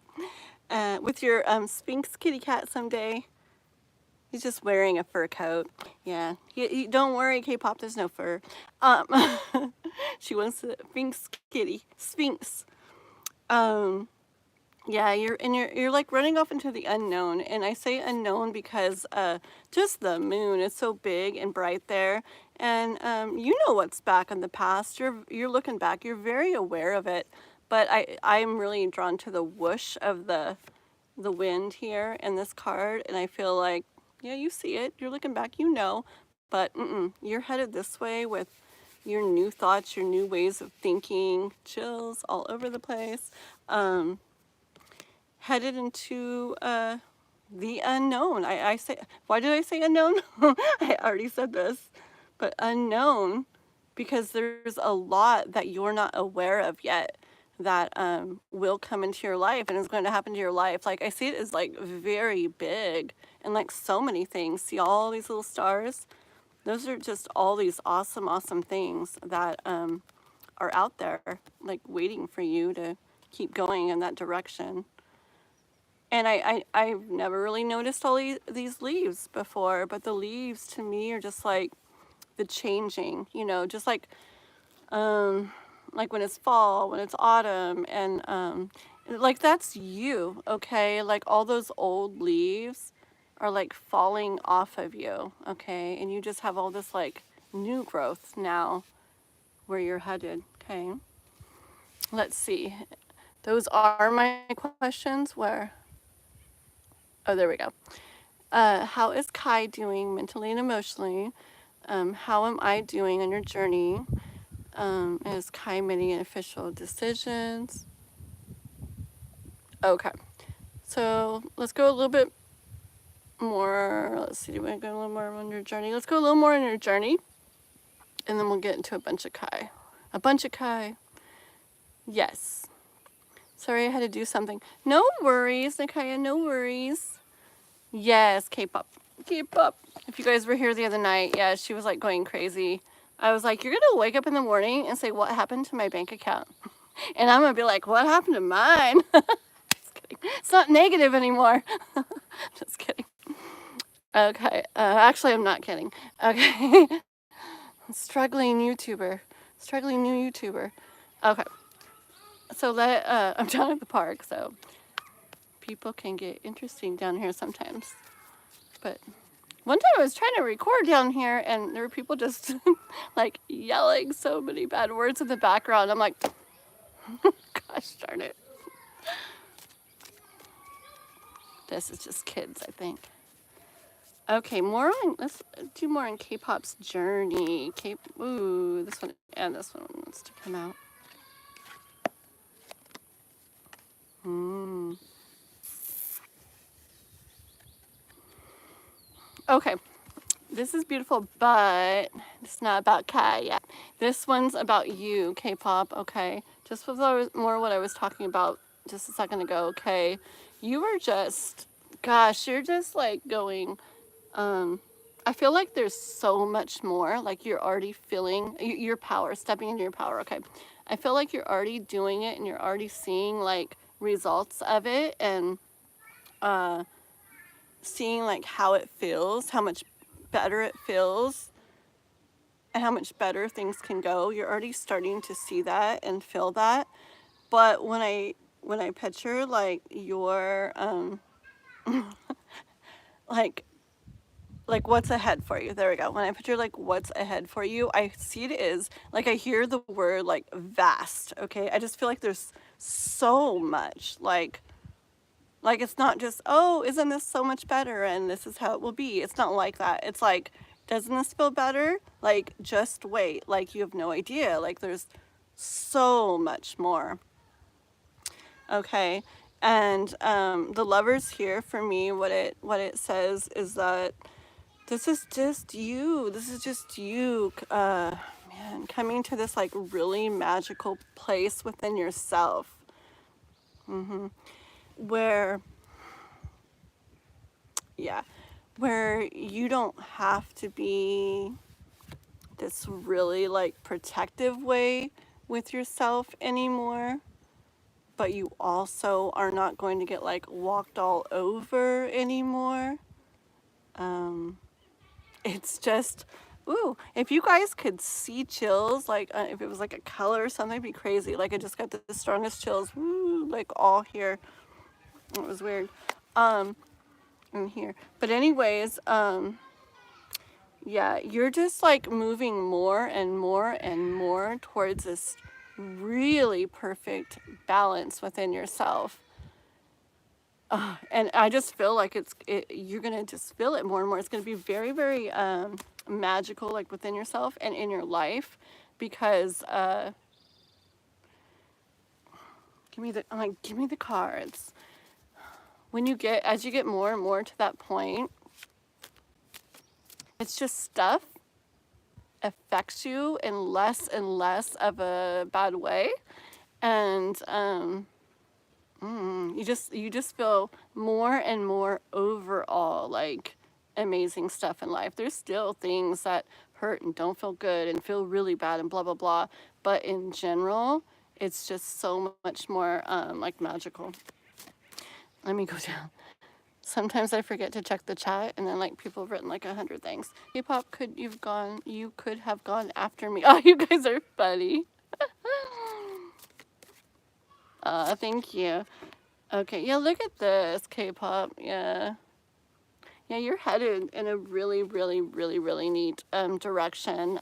With your Sphinx kitty cat someday. He's just wearing a fur coat. Yeah, don't worry, K-pop, there's no fur. She wants a Sphinx kitty. Sphinx. Yeah, you're like running off into the unknown, and I say unknown because just the moon is so big and bright there, and you know what's back in the past. You're looking back. You're very aware of it, but I'm really drawn to the whoosh of the the wind here in this card, and I feel like, yeah, you see it, you're looking back, you know, but you're headed this way with your new thoughts, your new ways of thinking, chills all over the place, headed into the unknown. I say, why did I say unknown? I already said this, but unknown, because there's a lot that you're not aware of yet that will come into your life and is going to happen to your life. Like, I see it as like very big and like so many things. See all these little stars? Those are just all these awesome, awesome these that are out there, like waiting for you to keep going in that direction. And I've never really noticed all these leaves before, but the leaves to me are just like the changing, you know, just like when it's fall, when it's autumn, and like that's you, okay? Like all those old leaves are like falling off of you, okay? And you just have all this like new growth now where you're headed, okay? Let's see. Those are my questions. Where? Oh, there we go. How is Kai doing mentally and emotionally? How am I doing on your journey? Is Kai making official decisions? Okay. So let's go a little bit more. Let's see. Do we go a little more on your journey? Let's go a little more on your journey. And then we'll get into a bunch of Kai. A bunch of Kai. Yes. Sorry, I had to do something. No worries, Nakaya. No worries. Yes, K-pop. K-pop. If you guys were here the other night, yeah, she was like going crazy. I was like, you're going to wake up in the morning and say, what happened to my bank account? And I'm going to be like, what happened to mine? Just kidding. It's not negative anymore. Just kidding. Okay. Actually, I'm not kidding. Okay. Struggling YouTuber. Struggling new YouTuber. Okay. So I'm down at the park, so people can get interesting down here sometimes. But one time I was trying to record down here and there were people just like yelling so many bad words in the background. I'm like, gosh darn it. This is just kids, I think. Okay, let's do more on K-pop's journey. Ooh, this one and this one wants to come out. Okay, this is beautiful, but it's not about Kai yet. This one's about you, K-pop, okay? Just with more what I was talking about just a second ago, okay? You were just, gosh, you're just like going, I feel like there's so much more, like you're already feeling your power, stepping into your power, okay? I feel like you're already doing it and you're already seeing like results of it and seeing like how it feels, how much better it feels, and how much better things can go. You're already starting to see that and feel that. But when I picture like your like what's ahead for you, there we go. When I picture like what's ahead for you, I see it is like, I hear the word like vast, okay? I just feel like there's so much, like it's not just, oh, isn't this so much better and this is how it will be. It's not like that. It's like, doesn't this feel better? Like, just wait. Like, you have no idea. Like, there's so much more. Okay. And the Lovers here, for me, what it says is that this is just you. This is just you, man, coming to this like really magical place within yourself. Where you don't have to be this really like protective way with yourself anymore, but you also are not going to get like walked all over anymore. It's just, ooh, if you guys could see chills, like if it was like a color or something, it'd be crazy. Like I just got the strongest chills, woo, like all here. It was weird. In here. But anyways, yeah, you're just like moving more and more and more towards this really perfect balance within yourself. And I just feel like you're gonna just feel it more and more. It's gonna be very, very magical, like within yourself and in your life, because give me the cards. As you get more and more to that point, it's just stuff affects you in less and less of a bad way, and you just feel more and more overall like amazing stuff in life. There's still things that hurt and don't feel good and feel really bad and blah blah blah, but in general it's just so much more like magical. Let me go down. Sometimes I forget to check the chat, and then like people have written like 100 things. K-pop, you could have gone after me. Oh, you guys are funny. Thank you. Okay, yeah, look at this, K-pop. Yeah, you're headed in a really, really, really, really neat direction.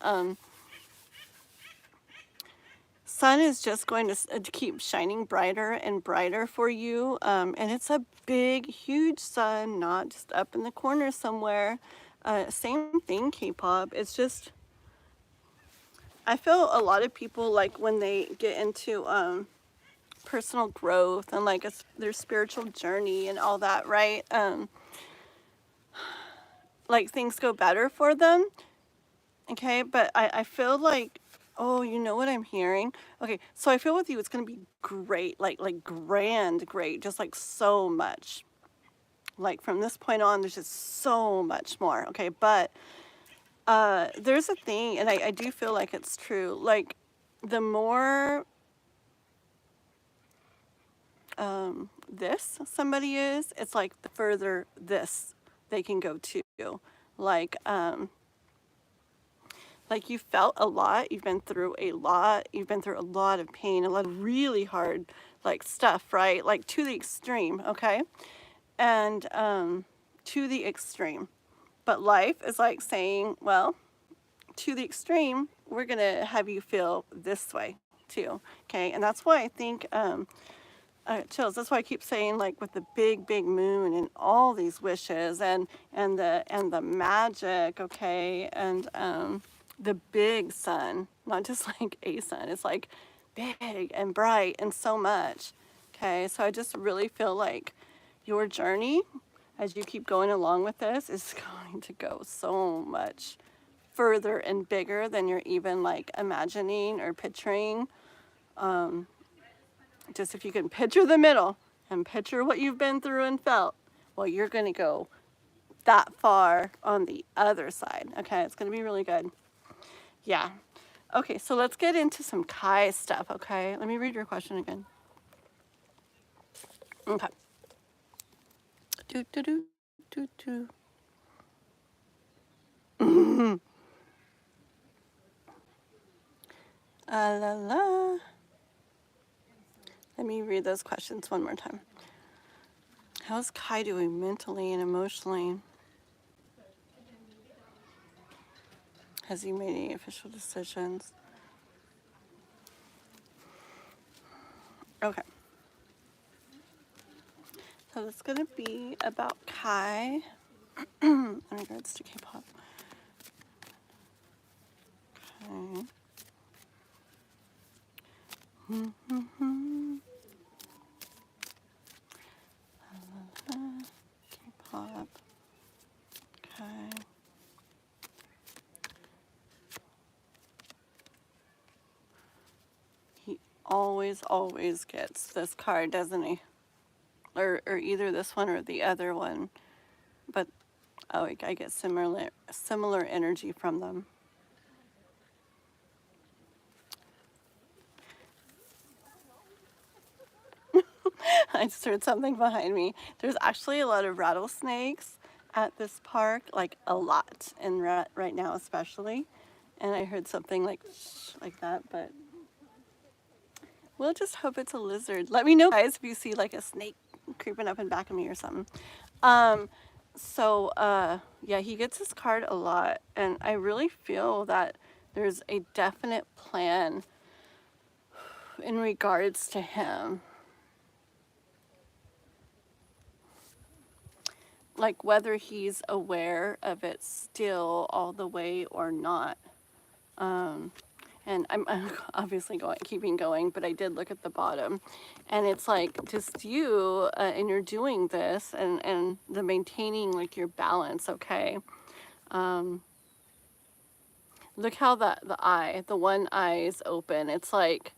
Sun is just going to keep shining brighter and brighter for you, and it's a big, huge sun, not just up in the corner somewhere. Same thing, K-pop. It's just, I feel a lot of people, like when they get into personal growth and like their spiritual journey and all that, right? Like things go better for them. Okay, but I feel like, oh, you know what I'm hearing? Okay, so I feel with you it's gonna be great, like grand, great, just like so much. Like from this point on, there's just so much more. Okay, but there's a thing, and I do feel like it's true. Like the more this somebody is, it's like the further this they can go to. Like you felt a lot, you've been through a lot, of pain, a lot of really hard like stuff, right? Like to the extreme, okay? And to the extreme. But life is like saying, well, to the extreme, we're gonna have you feel this way too, okay? And that's why I think chills. That's why I keep saying, like with the big, big moon and all these wishes and the magic, okay, and the big sun, not just like a sun. It's like big and bright and so much. Okay, so I just really feel like your journey, as you keep going along with this, is going to go so much further and bigger than you're even like imagining or picturing. Just if you can picture the middle and picture what you've been through and felt, well, you're going to go that far on the other side. Okay, it's going to be really good. Yeah. Okay, so let's get into some Kai stuff, okay? Let me read your question again. Okay. Do, do, do, do, do. La la. Let me read those questions one more time. How's Kai doing mentally and emotionally? Has he made any official decisions? Okay. So it's going to be about Kai in regards to K-pop. Okay. K-pop. Okay. He always gets this card, doesn't he? Or either this one or the other one. But oh, I get similar energy from them. I just heard something behind me. There's actually a lot of rattlesnakes at this park, like a lot, and right now especially. And I heard something like that, but we'll just hope it's a lizard. Let me know, guys, if you see like a snake creeping up in back of me or something. Yeah, he gets his card a lot, and I really feel that there's a definite plan in regards to him. like whether he's aware of it still all the way or not. And I'm obviously keeping going, but I did look at the bottom, and it's like just you, and you're doing this, and the maintaining like your balance, okay? Look how the one eye is open. It's like,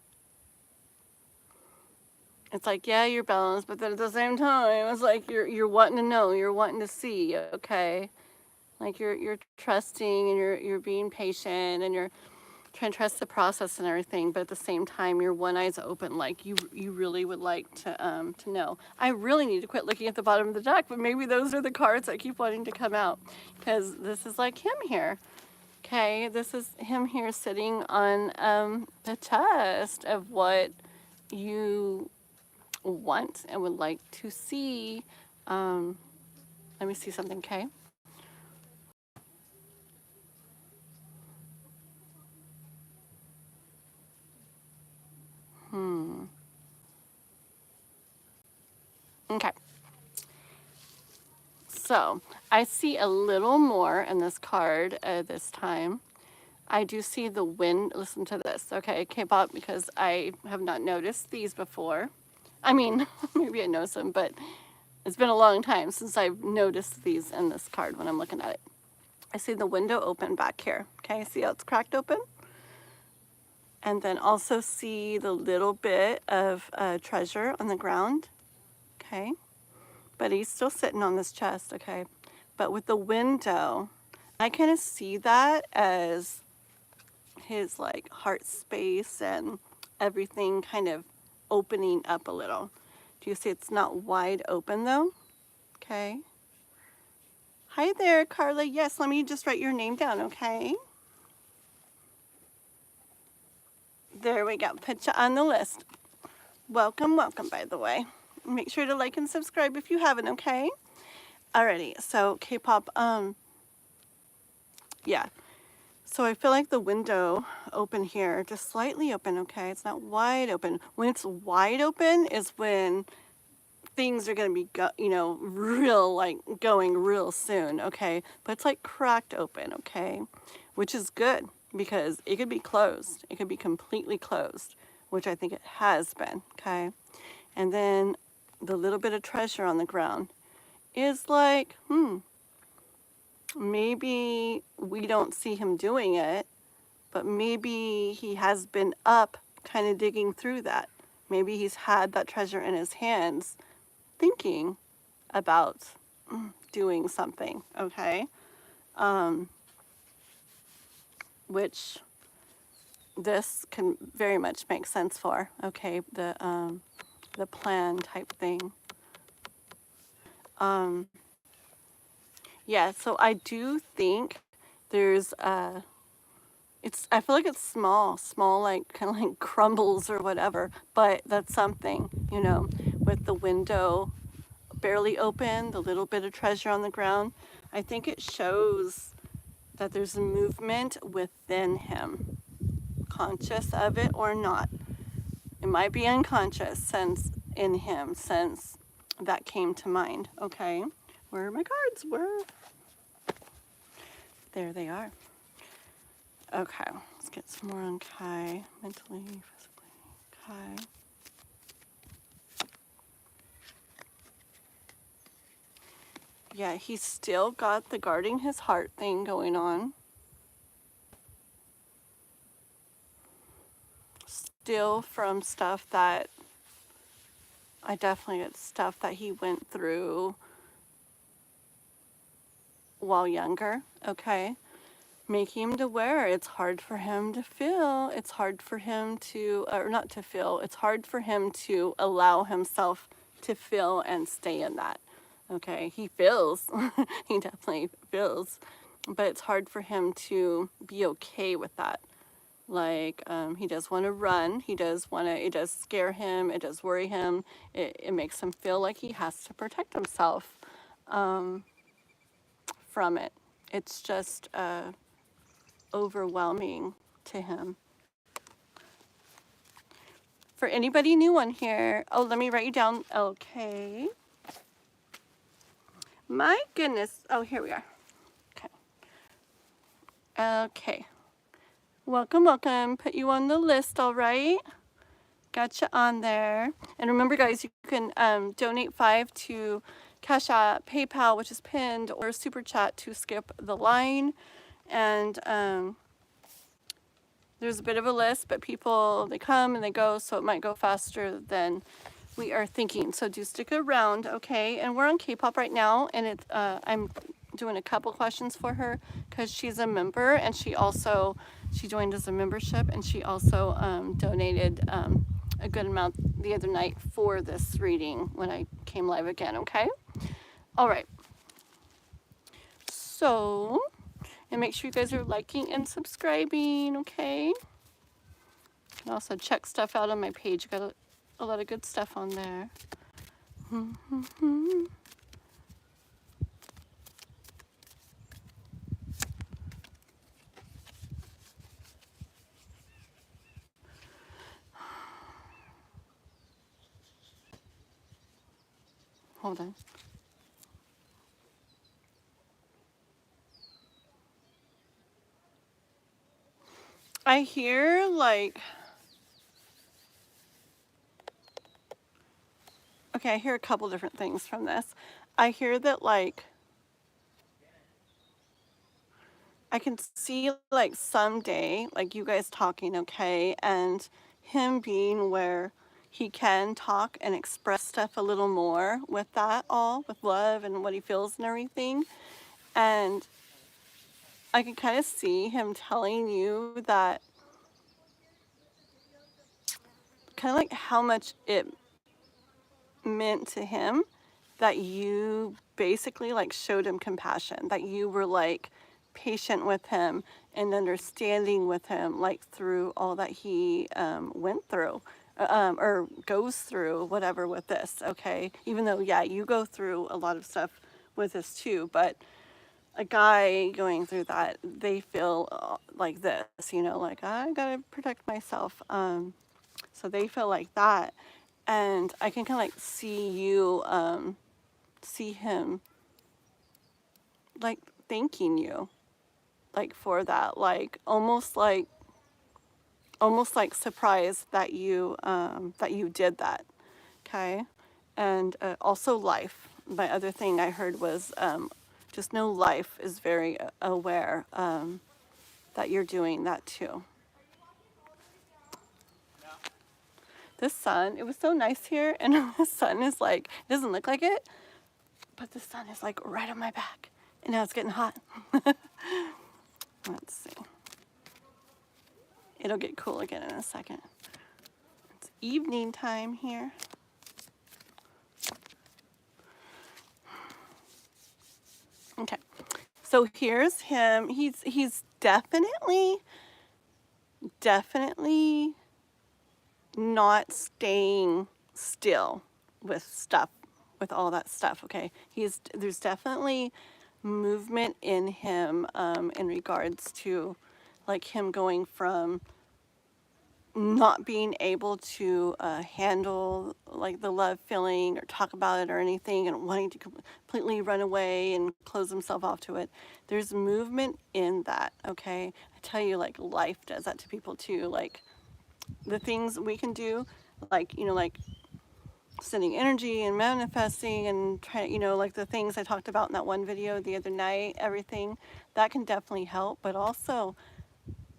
yeah, you're balanced, but then at the same time, it's like you're wanting to know, you're wanting to see, okay? Like you're trusting, and you're being patient, and you're trying to trust the process and everything, but at the same time, your one eye's open, like you really would like to know. I really need to quit looking at the bottom of the deck, but maybe those are the cards that keep wanting to come out, because this is like him here. Okay, this is him here sitting on the chest of what you want and would like to see. Let me see something, okay? Okay. So I see a little more in this card this time. I do see the wind. Listen to this, okay, K-pop, because I have not noticed these before. I mean, maybe I know some, but it's been a long time since I've noticed these in this card when I'm looking at it. I see the window open back here. Okay, see how it's cracked open? And then also see the little bit of treasure on the ground. Okay, but he's still sitting on this chest, okay? But with the window, I kind of see that as his like heart space and everything kind of opening up a little. Do you see it's not wide open though? Okay. Hi there, Carla. Yes, let me just write your name down, okay? There we go. Put you on the list. Welcome, welcome, by the way. Make sure to like and subscribe if you haven't, okay? Alrighty, so K-pop, yeah. So I feel like the window open here, just slightly open, okay? It's not wide open. When it's wide open is when things are going to be, real, like going real soon, okay? But it's like cracked open, okay? Which is good because it could be closed. It could be completely closed, which I think it has been, okay? And then the little bit of treasure on the ground is like, maybe we don't see him doing it, but maybe he has been up kind of digging through that. Maybe he's had that treasure in his hands thinking about doing something, okay? Which this can very much make sense for, okay? The plan type thing. Yeah, so I do think there's I feel like it's small, like kind of like crumbles or whatever, but that's something, with the window barely open, the little bit of treasure on the ground. I think it shows that there's a movement within him, conscious of it or not. It might be unconscious since that came to mind, okay? Where are my cards? There they are. Okay, let's get some more on Kai. Mentally, physically, Kai. Yeah, he's still got the guarding his heart thing going on. Still from stuff that, it's stuff that he went through while younger, okay? Making him aware it's hard for him to feel. It's hard for him to, or not to feel, it's hard for him to allow himself to feel and stay in that. Okay, he feels, he definitely feels, but it's hard for him to be okay with that. Like, he does want to run, it does scare him, it does worry him, it makes him feel like he has to protect himself from it. It's just overwhelming to him. For anybody new on here, let me write you down, okay. My goodness. Oh, here we are. Okay. Okay. Welcome, welcome. Put you on the list, all right? Gotcha on there. And remember, guys, you can donate $5 to CashApp, PayPal, which is pinned, or Super Chat to skip the line. And there's a bit of a list, but people, they come and they go, so it might go faster than we are thinking. So do stick around, okay? And we're on K-pop right now, and it's I'm doing a couple questions for her because she's a member, and she joined as a membership, and she also donated a good amount the other night for this reading when I came live again, okay? All right. So, and make sure you guys are liking and subscribing, okay? You can also check stuff out on my page. Got a lot of good stuff on there. Hold on. I hear like, okay, I hear a couple different things from this. I hear that like, I can see like someday, like you guys talking, okay, and him being where he can talk and express stuff a little more with that all, with love and what he feels and everything. And I can kind of see him telling you that, kind of like how much it meant to him that you basically like showed him compassion, that you were like patient with him and understanding with him, like through all that he went through or goes through, whatever, with this, okay? Even though, yeah, you go through a lot of stuff with this too, but a guy going through that, they feel like this, you know, like, I gotta protect myself. So they feel like that. And I can kind of like see you, see him like thanking you, like for that, like almost like surprised that you did that, okay? And also life. My other thing I heard was just know life is very aware that you're doing that too. This sun, it was so nice here, and the sun is like, it doesn't look like it, but the sun is like right on my back, and now it's getting hot. Let's see. It'll get cool again in a second. It's evening time here. Okay, so here's him. He's definitely not staying still with stuff, with all that stuff, okay? There's definitely movement in him in regards to like him going from not being able to handle like the love feeling or talk about it or anything and wanting to completely run away and close himself off to it. There's movement in that, okay? I tell you, like life does that to people too. Like the things we can do, like, you know, like sending energy and manifesting and trying, you know, like the things I talked about in that one video the other night, everything that can definitely help. But also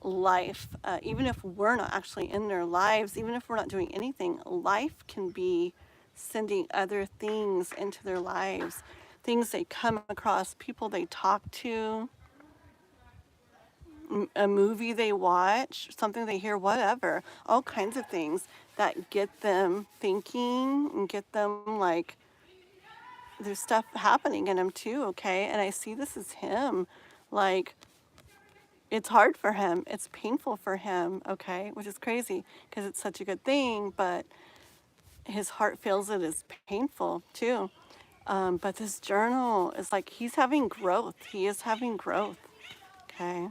life, even if we're not actually in their lives, even if we're not doing anything, life can be sending other things into their lives, things they come across, people they talk to, a movie they watch, something they hear, whatever, all kinds of things that get them thinking and get them like, there's stuff happening in him too, okay? And I see this as him, like, it's hard for him, it's painful for him, okay? Which is crazy because it's such a good thing, but his heart feels it is painful too. But this journal is like, he's having growth. He is having growth, okay?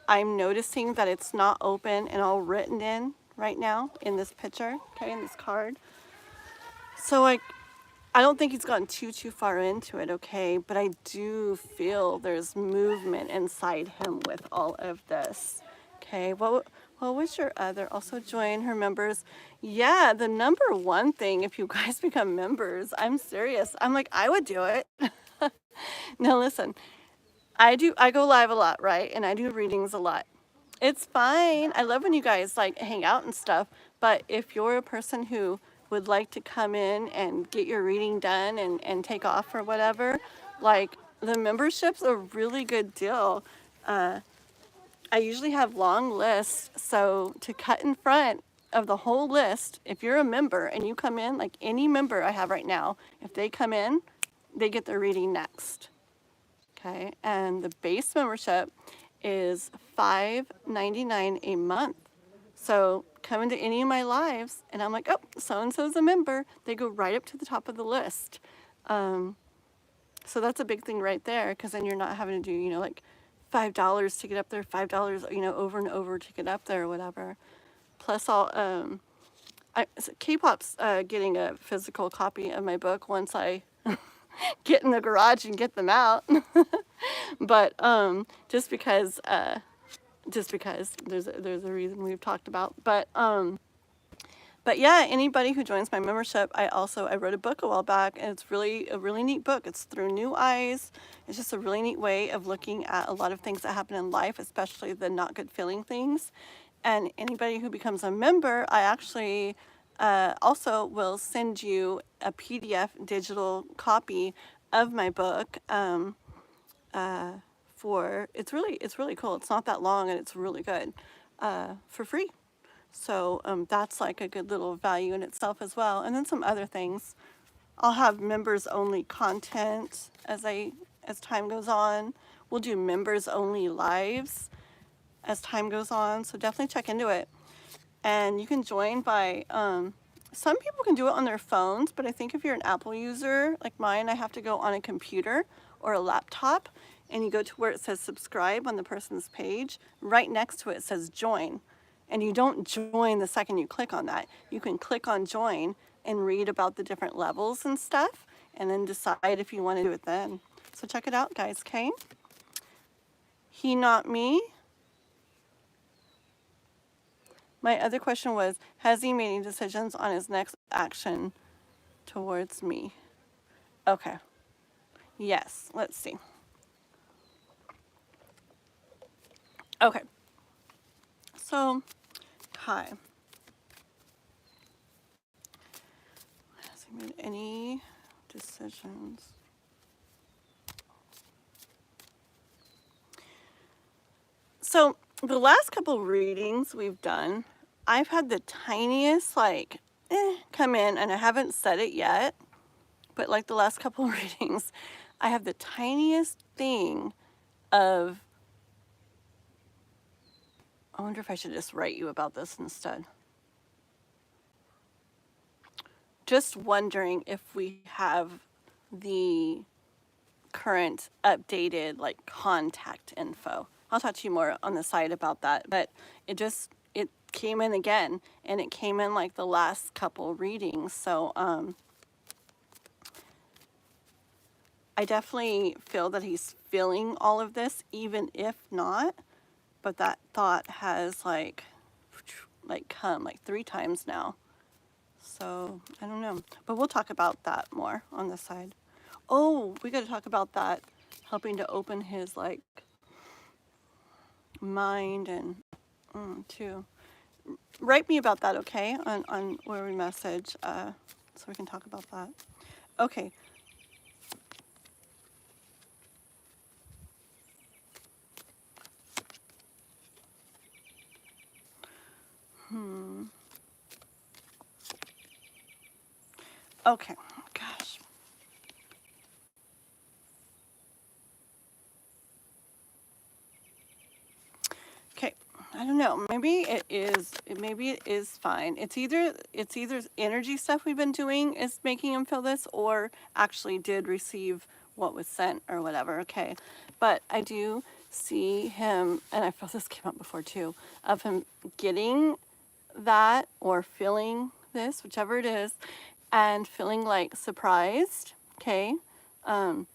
I'm noticing that it's not open and all written in right now in this picture, okay, in this card. So I don't think he's gotten too far into it, okay? But I do feel there's movement inside him with all of this, okay? What was your other? Also join her members. Yeah, the number one thing, if you guys become members, I'm serious. I'm like, I would do it. Now listen, I go live a lot, right? And I do readings a lot. It's fine. I love when you guys like hang out and stuff. But if you're a person who would like to come in and get your reading done and take off or whatever, like the membership's a really good deal. I usually have long lists. So to cut in front of the whole list, if you're a member and you come in, like any member I have right now, if they come in, they get their reading next. Okay, and the base membership is $5.99 a month. So come into any of my lives and I'm like, oh, so-and-so's a member. They go right up to the top of the list. So that's a big thing right there, because then you're not having to do, you know, like $5 to get up there, $5, you know, over and over to get up there or whatever. Plus all, K-pop's getting a physical copy of my book once I get in the garage and get them out. But just because there's a reason we've talked about. But yeah, anybody who joins my membership, I wrote a book a while back, and it's really a really neat book. It's through new eyes. It's just a really neat way of looking at a lot of things that happen in life, especially the not good feeling things. And anybody who becomes a member, I actually also will send you a PDF digital copy of my book. It's really cool. It's not that long and it's really good, for free. So that's like a good little value in itself as well. And then some other things. I'll have members only content as time goes on. We'll do members only lives as time goes on. So definitely check into it. And you can join by, some people can do it on their phones, but I think if you're an Apple user like mine, I have to go on a computer or a laptop, and you go to where it says subscribe on the person's page. Right next to it says join. And you don't join the second you click on that. You can click on join and read about the different levels and stuff, and then decide if you want to do it then. So check it out, guys, okay? He, not me. My other question was, has he made any decisions on his next action towards me? Okay. Yes, let's see. Okay. So, hi. Has he made any decisions? So, the last couple readings we've done, I've had the tiniest, like, come in, and I haven't said it yet, but like the last couple readings, I have the tiniest thing of, I wonder if I should just write you about this instead. Just wondering if we have the current updated like contact info. I'll talk to you more on the side about that, but it came in again, and it came in like the last couple readings. So I definitely feel that he's feeling all of this, even if not. But that thought has like come like 3 times now. So I don't know, but we'll talk about that more on the side. Oh, we got to talk about that, helping to open his like mind and too. Write me about that, okay? On where we message, so we can talk about that. Okay. Okay, gosh. Okay, I don't know. Maybe it is fine. It's either energy stuff we've been doing is making him feel this, or actually did receive what was sent or whatever. Okay, but I do see him, and I felt this came up before too, of him getting that or feeling this, whichever it is, and feeling like surprised, okay? Kind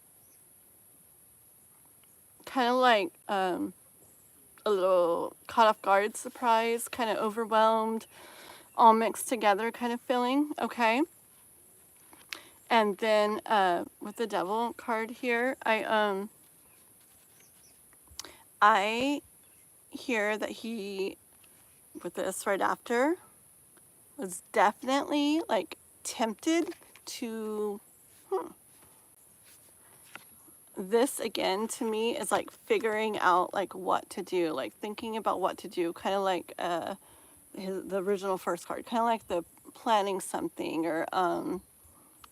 of like a little caught off guard surprise, kind of overwhelmed, all mixed together kind of feeling, okay? And then with the Devil card here, I hear that he, with this right after, was definitely like tempted to, this again to me is like figuring out like what to do, like thinking about what to do, kind of like the original first card, kind of like the planning something or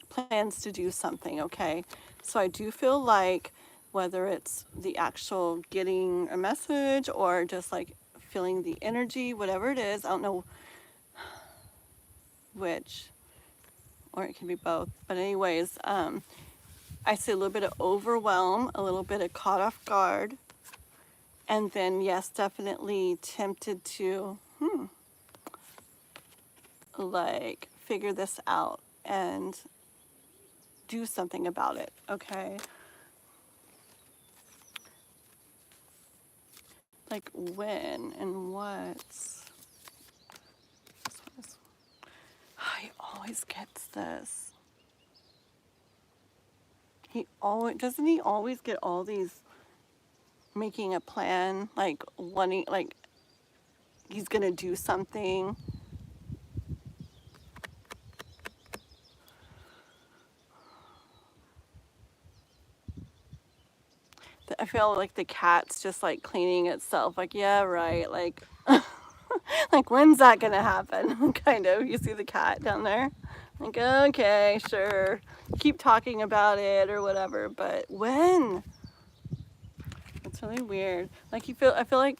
plans to do something, okay? So I do feel like whether it's the actual getting a message or just like feeling the energy, whatever it is, I don't know which, or it can be both, but anyways, I see a little bit of overwhelm, a little bit of caught off guard, and then yes, definitely tempted to like figure this out and do something about it, okay? Like when and what? He always gets this. He always, doesn't he always get all these making a plan, like wanting, like he's gonna do something. I feel like the cat's just like cleaning itself, like, yeah, right, like, like, when's that gonna happen? Kind of, you see the cat down there? Like, okay, sure, keep talking about it or whatever, but when? It's really weird. Like, I feel like,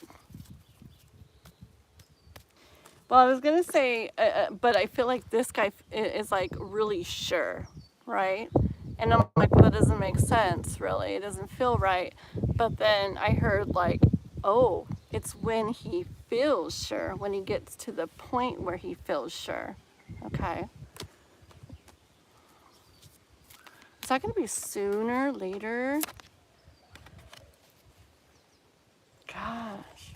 well, I was gonna say, but I feel like this guy is like really sure, right? And I'm like, well, that doesn't make sense, really. It doesn't feel right. But then I heard like, oh, it's when he feels sure, when he gets to the point where he feels sure. Okay. Is that gonna be sooner, later? Gosh.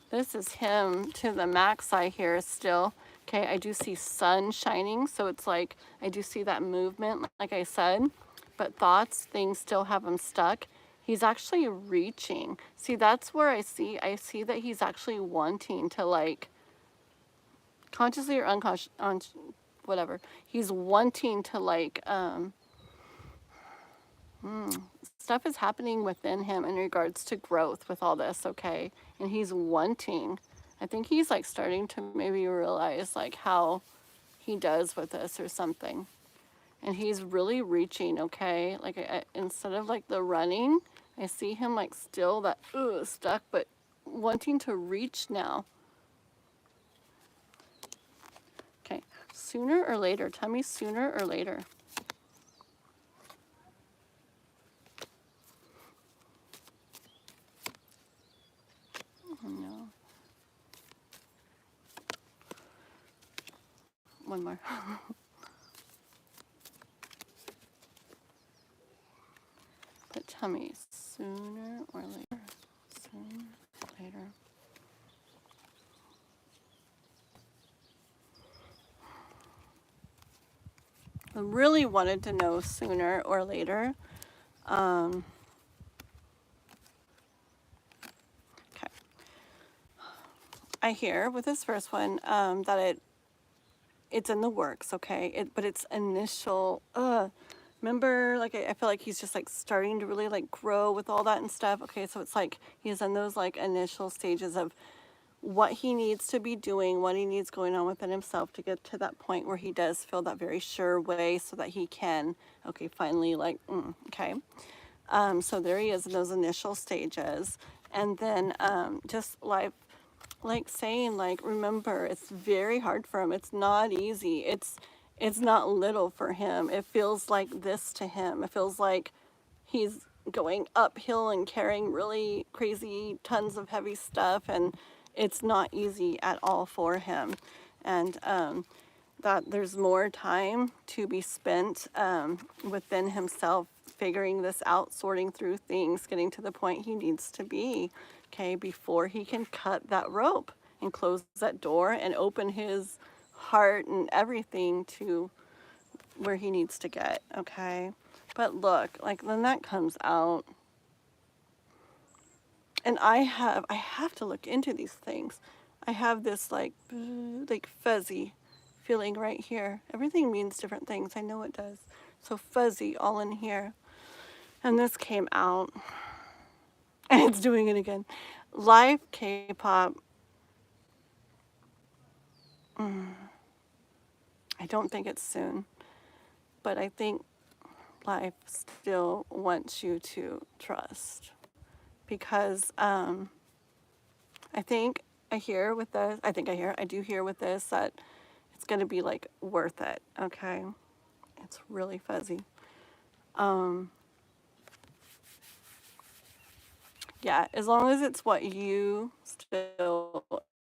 This is him to the max I hear still. Okay, I do see sun shining, so it's like, I do see that movement, like I said, but thoughts, things still have him stuck. He's actually reaching. See, that's where I see that he's actually wanting to, like, consciously or unconscious, whatever, he's wanting to, like, stuff is happening within him in regards to growth with all this, okay? And he's wanting, I think he's like starting to maybe realize like how he does with this or something. And he's really reaching, okay? Like instead of like the running, I see him like still that stuck, but wanting to reach now. Okay, sooner or later? Tell me sooner or later. No. One more. But tell me, sooner or later? Sooner or later? I really wanted to know sooner or later. Okay. I hear with this first one that it's in the works, okay? But it's initial, remember, like, I feel like he's just, like, starting to really, like, grow with all that and stuff. Okay, so it's, like, he's in those, like, initial stages of what he needs to be doing, what he needs going on within himself to get to that point where he does feel that very sure way so that he can, okay, finally, like, okay. So there he is in those initial stages. And then just, like saying, like, remember, it's very hard for him. It's not easy. It's not little for him. It feels like this to him. It feels like he's going uphill and carrying really crazy tons of heavy stuff, and it's not easy at all for him. and that there's more time to be spent within himself, figuring this out, sorting through things, getting to the point he needs to be, okay, before he can cut that rope and close that door and open his heart and everything to where he needs to get, okay? But look, like when that comes out, and I have to look into these things. I have this like fuzzy feeling right here. Everything means different things. I know it does. So fuzzy all in here. And this came out. And it's doing it again. Live K-pop. I don't think it's soon. But I think life still wants you to trust. Because I do hear with this that it's going to be like worth it, okay? It's really fuzzy. Yeah, as long as it's what you still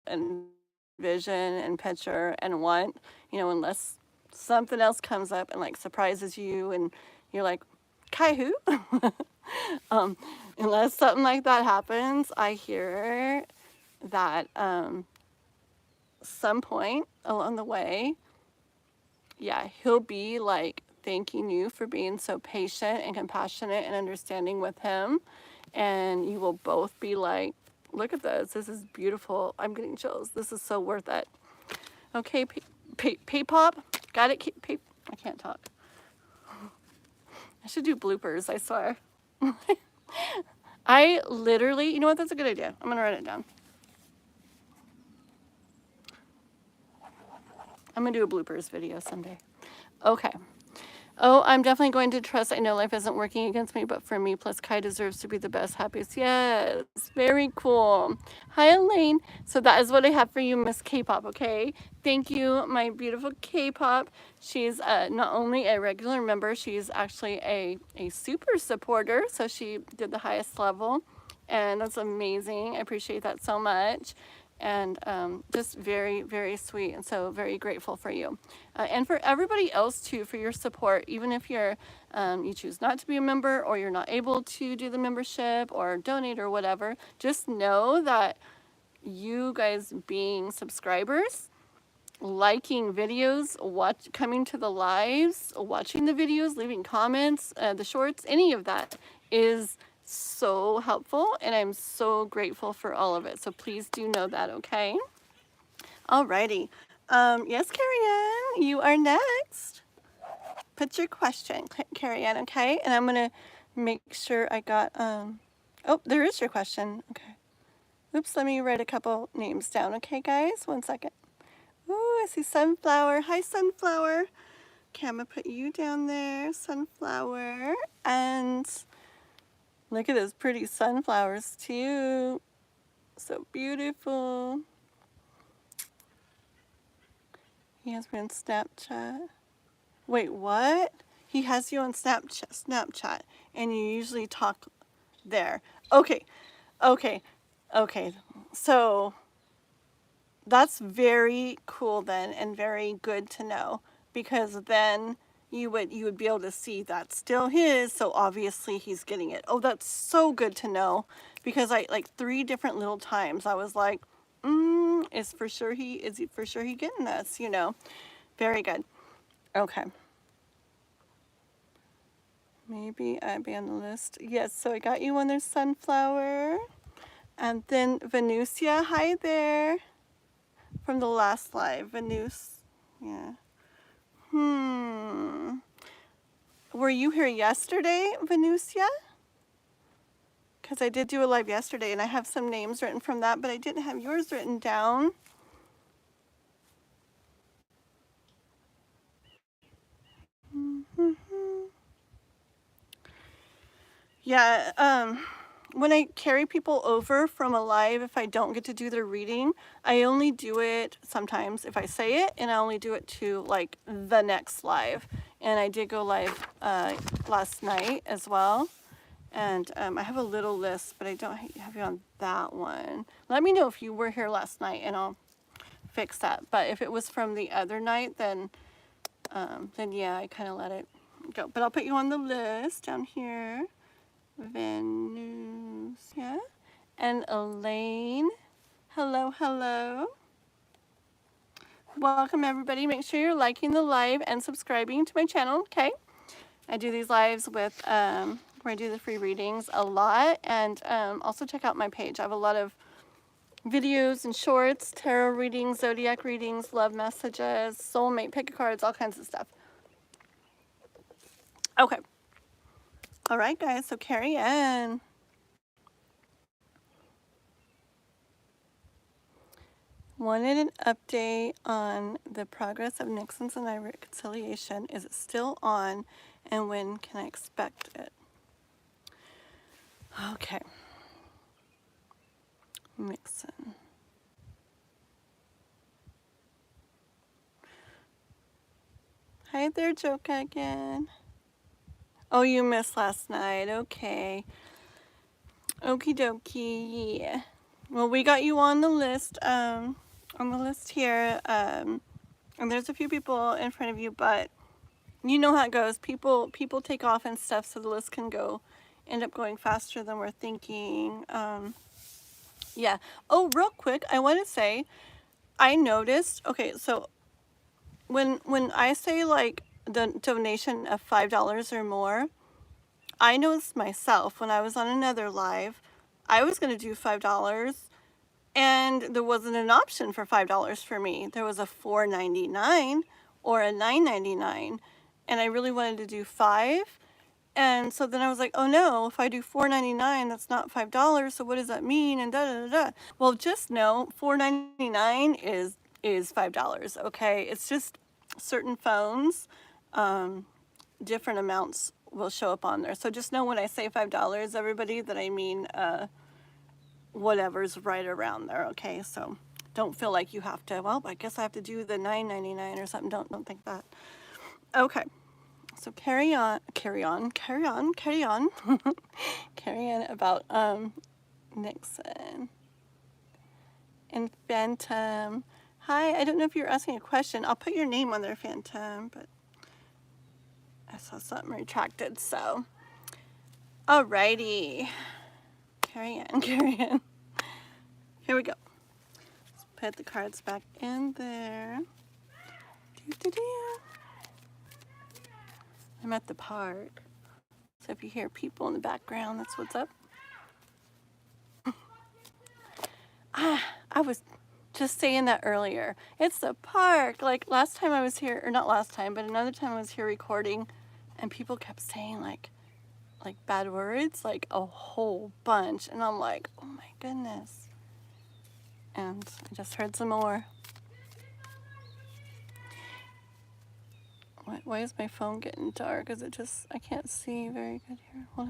envision and picture and want, you know, unless something else comes up and like surprises you and you're like, Kai who? Unless something like that happens, I hear that some point along the way, yeah, he'll be like thanking you for being so patient and compassionate and understanding with him. And you will both be like, look at this. This is beautiful. I'm getting chills. This is so worth it. Okay, P-pop. Got it? I can't talk. I should do bloopers, I swear. I literally, you know what? That's a good idea. I'm going to write it down. I'm going to do a bloopers video someday. Okay. Oh, I'm definitely going to trust. I know life isn't working against me, but for me, plus Kai deserves to be the best, happiest. Yes, very cool. Hi, Elaine. So that is what I have for you, Miss K-pop, okay? Thank you, my beautiful K-pop. She's not only a regular member, she's actually a super supporter. So she did the highest level, and that's amazing. I appreciate that so much. And just very, very sweet, and so very grateful for you. And for everybody else too, for your support, even if you're you choose not to be a member or you're not able to do the membership or donate or whatever, just know that you guys being subscribers, liking videos, coming to the lives, watching the videos, leaving comments, the shorts, any of that is so helpful, and I'm so grateful for all of it. So please do know that, okay? Alrighty. Yes, Carrie Ann, you are next. Put your question, Carrie Ann, okay? And I'm gonna make sure I got, oh, there is your question, okay. Oops, let me write a couple names down, okay, guys? 1 second. Ooh, I see Sunflower. Hi, Sunflower. Okay, I'm gonna put you down there, Sunflower, and look at those pretty sunflowers too. So beautiful. He has me on Snapchat. Wait, what? He has you on Snapchat, and you usually talk there. Okay. So that's very cool then, and very good to know, because then you would be able to see that's still his, so obviously he's getting it. Oh, that's so good to know, because I like 3 different little times I was like, is he for sure he getting this, you know? Very good. Okay. Maybe I'd be on the list. Yes, so I got you on there, Sunflower. And then Venusia, hi there. From the last live, Venus. Yeah. Were you here yesterday, Venusia? Because I did do a live yesterday, and I have some names written from that, but I didn't have yours written down. Yeah, when I carry people over from a live, if I don't get to do their reading, I only do it sometimes if I say it, and I only do it to like the next live. And I did go live last night as well. And I have a little list, but I don't have you on that one. Let me know if you were here last night, and I'll fix that. But if it was from the other night, then yeah, I kind of let it go. But I'll put you on the list down here. Venusia and Elaine. Hello, hello. Welcome everybody. Make sure you're liking the live and subscribing to my channel, okay? I do these lives with where I do the free readings a lot, and also check out my page. I have a lot of videos and shorts, tarot readings, zodiac readings, love messages, soulmate pick cards, all kinds of stuff. Okay. All right, guys. So Carrie Ann. Wanted an update on the progress of Nixon's and I reconciliation. Is it still on, and when can I expect it? Okay. Nixon. Hi there, Joka again. Oh, you missed last night. Okay. Okie dokie. Yeah. Well, we got you on the list. Here. And there's a few people in front of you, but you know how it goes. People take off and stuff, so the list can end up going faster than we're thinking. Yeah. Oh, real quick, I want to say, I noticed. Okay, so when I say like the donation of $5 or more, I noticed myself when I was on another live, I was going to do $5, and there wasn't an option for $5 for me. There was a $4.99 or a $9.99, and I really wanted to do $5. And so then I was like, oh no, if I do $4.99, that's not $5. So what does that mean? And da da da. Well, just know $4.99 is $5. Okay, it's just certain phones, different amounts will show up on there. So just know when I say $5, everybody, that I mean whatever's right around there. Okay, so don't feel like you have to. Well, I guess I have to do the $9.99 or something. Don't think that. Okay. So carry on about Nixon and Phantom. Hi, I don't know if you're asking a question. I'll put your name on there, Phantom, but I saw something retracted, so. Alrighty. Carry on. Here we go. Let's put the cards back in there. I'm at the park, so if you hear people in the background, that's what's up. I was just saying that earlier. It's the park. Like last time I was here, or not last time, but another time I was here recording, and people kept saying like bad words, like a whole bunch, and I'm like, oh my goodness. And I just heard some more. Why is my phone getting dark? Is it just, I can't see very good here. Hold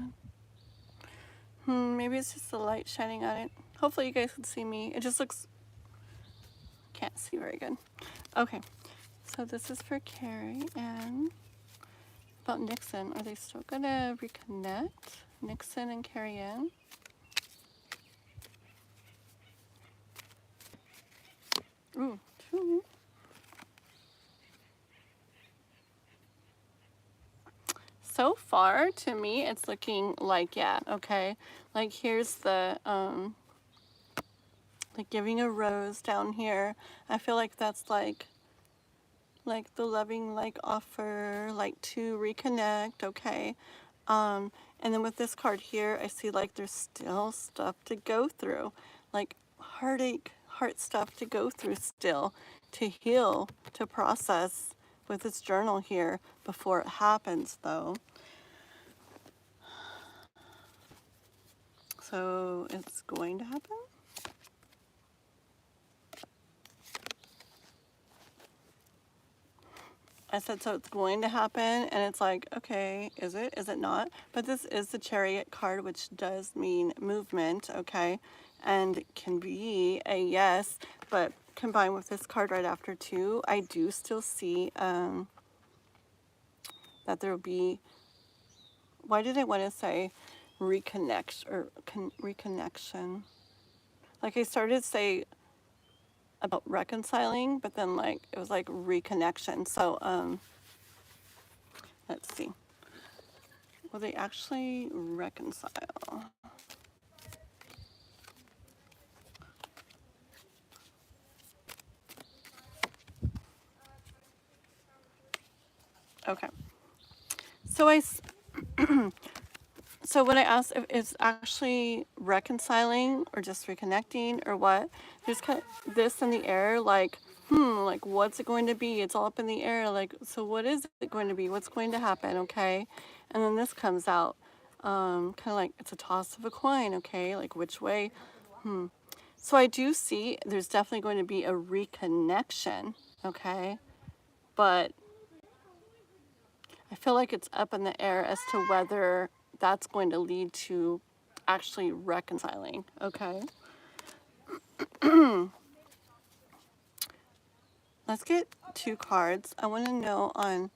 on. Maybe it's just the light shining on it. Hopefully you guys can see me. It just looks, can't see very good. Okay, so this is for Carrie. And about Nixon, are they still gonna reconnect? Nixon and Carrie Ann? Ooh, two. So far, to me, it's looking like, yeah, okay. Like, here's the, like giving a rose down here. I feel like that's like the loving, like, offer, like, to reconnect, okay. And then with this card here, I see, like, there's still stuff to go through. Like, heartache, heart stuff to go through still, to heal, to process with this journal here before it happens, though. So it's going to happen. I said, so it's going to happen, and it's like, okay, is it? Is it not? But this is the Chariot card, which does mean movement, okay? And it can be a yes, but combined with this card right after too, I do still see that there will be, why did I want to say reconnection? Like I started to say about reconciling, but then like it was like reconnection. So let's see. Will they actually reconcile? Okay. So so when I asked if it's actually reconciling or just reconnecting or what, there's kind of this in the air, like, like what's it going to be? It's all up in the air. Like, so what is it going to be? What's going to happen? Okay. And then this comes out, kind of like it's a toss of a coin. Okay. Like which way? So I do see there's definitely going to be a reconnection. Okay. But I feel like it's up in the air as to whether that's going to lead to actually reconciling. Okay. Let's get 2 cards. I want to know on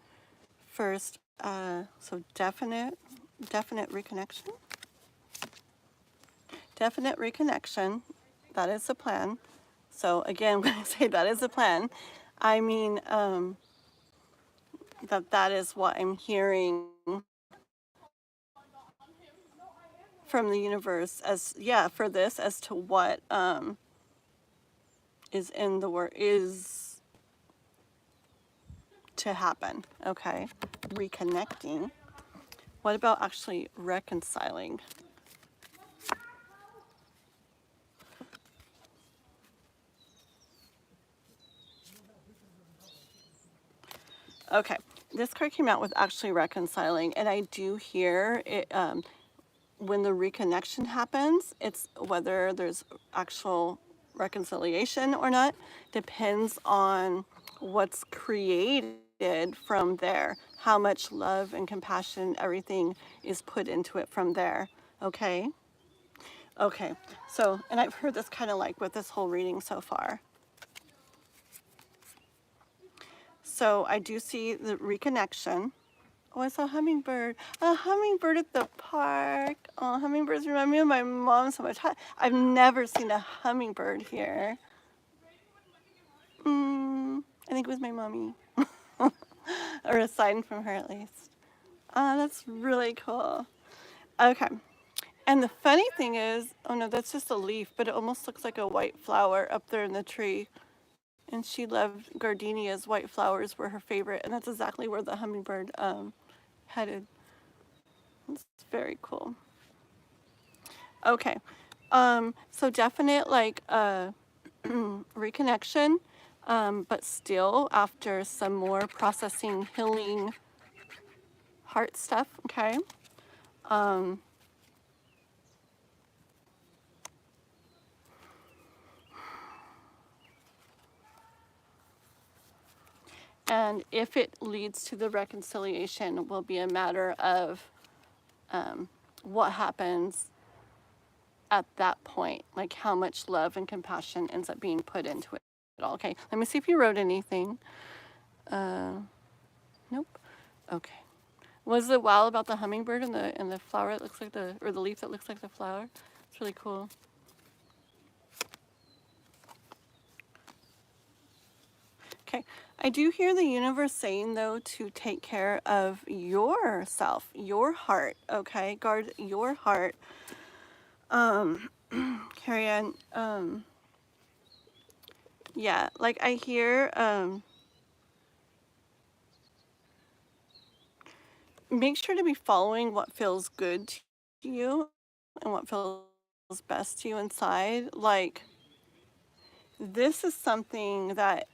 first, so definite reconnection. Definite reconnection. That is the plan. So again, when I say that is the plan, I mean that is what I'm hearing from the universe as, yeah, for this as to what is in the word is to happen. Okay. Reconnecting. What about actually reconciling? Okay. This card came out with actually reconciling, and I do hear it when the reconnection happens. It's whether there's actual reconciliation or not depends on what's created from there, how much love and compassion, everything is put into it from there. Okay. Okay. So, and I've heard this kind of like with this whole reading so far. So I do see the reconnection. Oh, I saw a hummingbird. A hummingbird at the park. Oh, hummingbirds remind me of my mom so much. I've never seen a hummingbird here. I think it was my mommy. Or a sign from her at least. That's really cool. Okay. And the funny thing is, oh no, that's just a leaf, but it almost looks like a white flower up there in the tree. And she loved gardenias. White flowers were her favorite, and that's exactly where the hummingbird headed. It's very cool. Okay. So definite like reconnection, but still after some more processing, healing heart stuff. Okay. And if it leads to the reconciliation, will be a matter of what happens at that point, like how much love and compassion ends up being put into it all. Okay, let me see if you wrote anything. Nope. Okay. Was it wow about the hummingbird and the flower that looks like or the leaf that looks like the flower? It's really cool. Okay. I do hear the universe saying though to take care of yourself, your heart, okay? Guard your heart. Carrie Ann, yeah, like I hear make sure to be following what feels good to you and what feels best to you inside. Like this is something that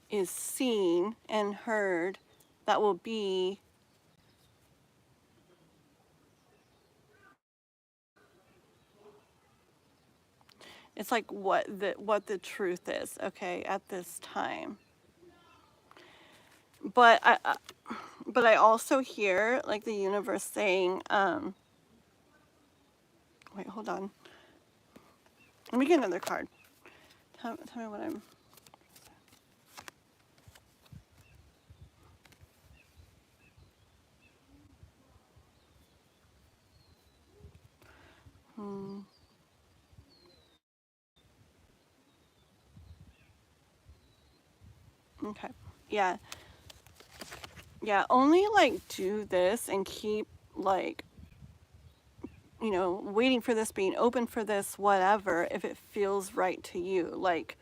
is seen and heard that will be it's like what the truth is, okay, at this time. But I also hear like the universe saying wait, hold on. Let me get another card. Tell me what I'm Okay. Yeah. Yeah, only like do this and keep like, you know, waiting for this, being open for this, whatever, if it feels right to you. Like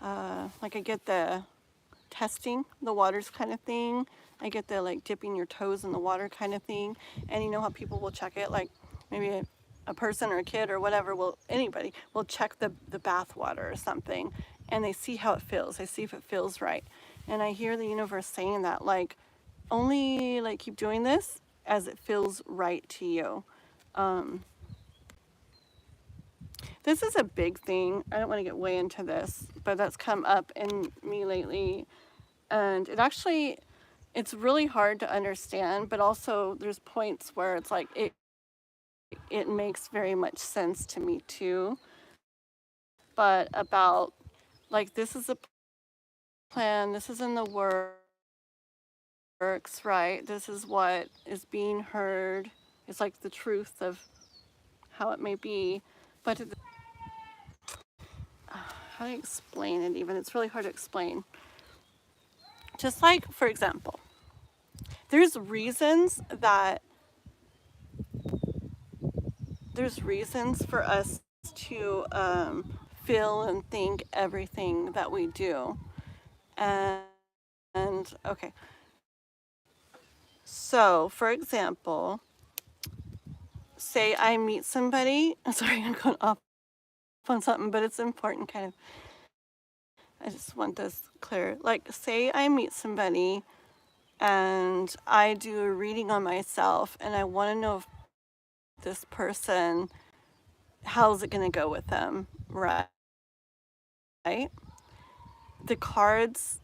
I get the testing the waters kind of thing. I get the like dipping your toes in the water kind of thing. And you know how people will check it, like maybe a person or a kid or whatever will, anybody will check the bath water or something, and they see how it feels. They see if it feels right. And I hear the universe saying that, like, only like keep doing this as it feels right to you. This is a big thing. I don't want to get way into this, but that's come up in me lately. And it's really hard to understand, but also there's points where it's like it makes very much sense to me too. But about like, this is a plan, this is in the works, right? This is what is being heard. It's like the truth of how it may be. But how do I explain it even? It's really hard to explain. Just like, for example, there's reasons for us to feel and think everything that we do. And okay, so for example, say I meet somebody. Sorry, I'm going off on something, but it's important kind of. I just want this clear. Like, say I meet somebody and I do a reading on myself and I want to know if this person, how's it going to go with them, right? The cards,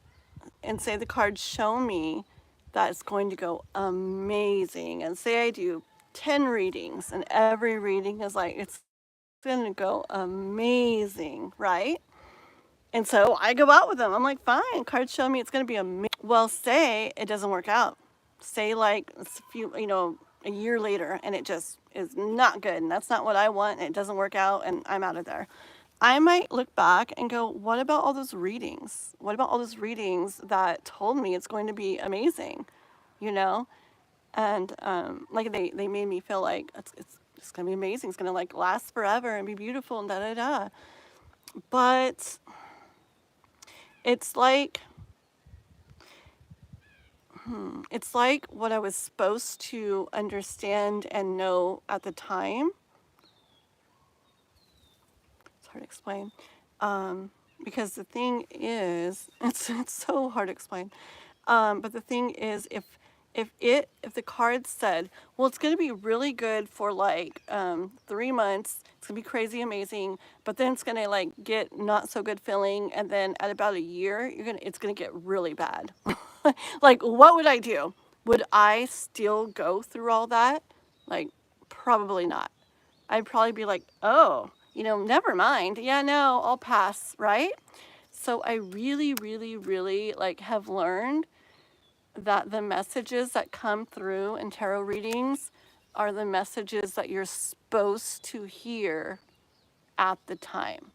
and say the cards show me that it's going to go amazing. And say I do 10 readings and every reading is like, it's going to go amazing, right? And so I go out with them. I'm like, fine, cards show me it's going to be amazing. Well, say it doesn't work out. Say like a year later and it just is not good and that's not what I want and it doesn't work out and I'm out of there. I might look back and go, what about all those readings? What about all those readings that told me it's going to be amazing, you know? And like they made me feel like it's going to be amazing. It's going to like last forever and be beautiful and da-da-da. But it's like what I was supposed to understand and know at the time. It's hard to explain. Because the thing is, it's so hard to explain. But the thing is, if the card said, well, it's going to be really good for like 3 months, it's going to be crazy amazing, but then it's going to like get not so good feeling, and then at about a year, it's going to get really bad. Like, what would I do? Would I still go through all that? Like, probably not. I'd probably be like, oh, never mind. Yeah, no, I'll pass, right? So I really, really, really like have learned that the messages that come through in tarot readings are the messages that you're supposed to hear at the time.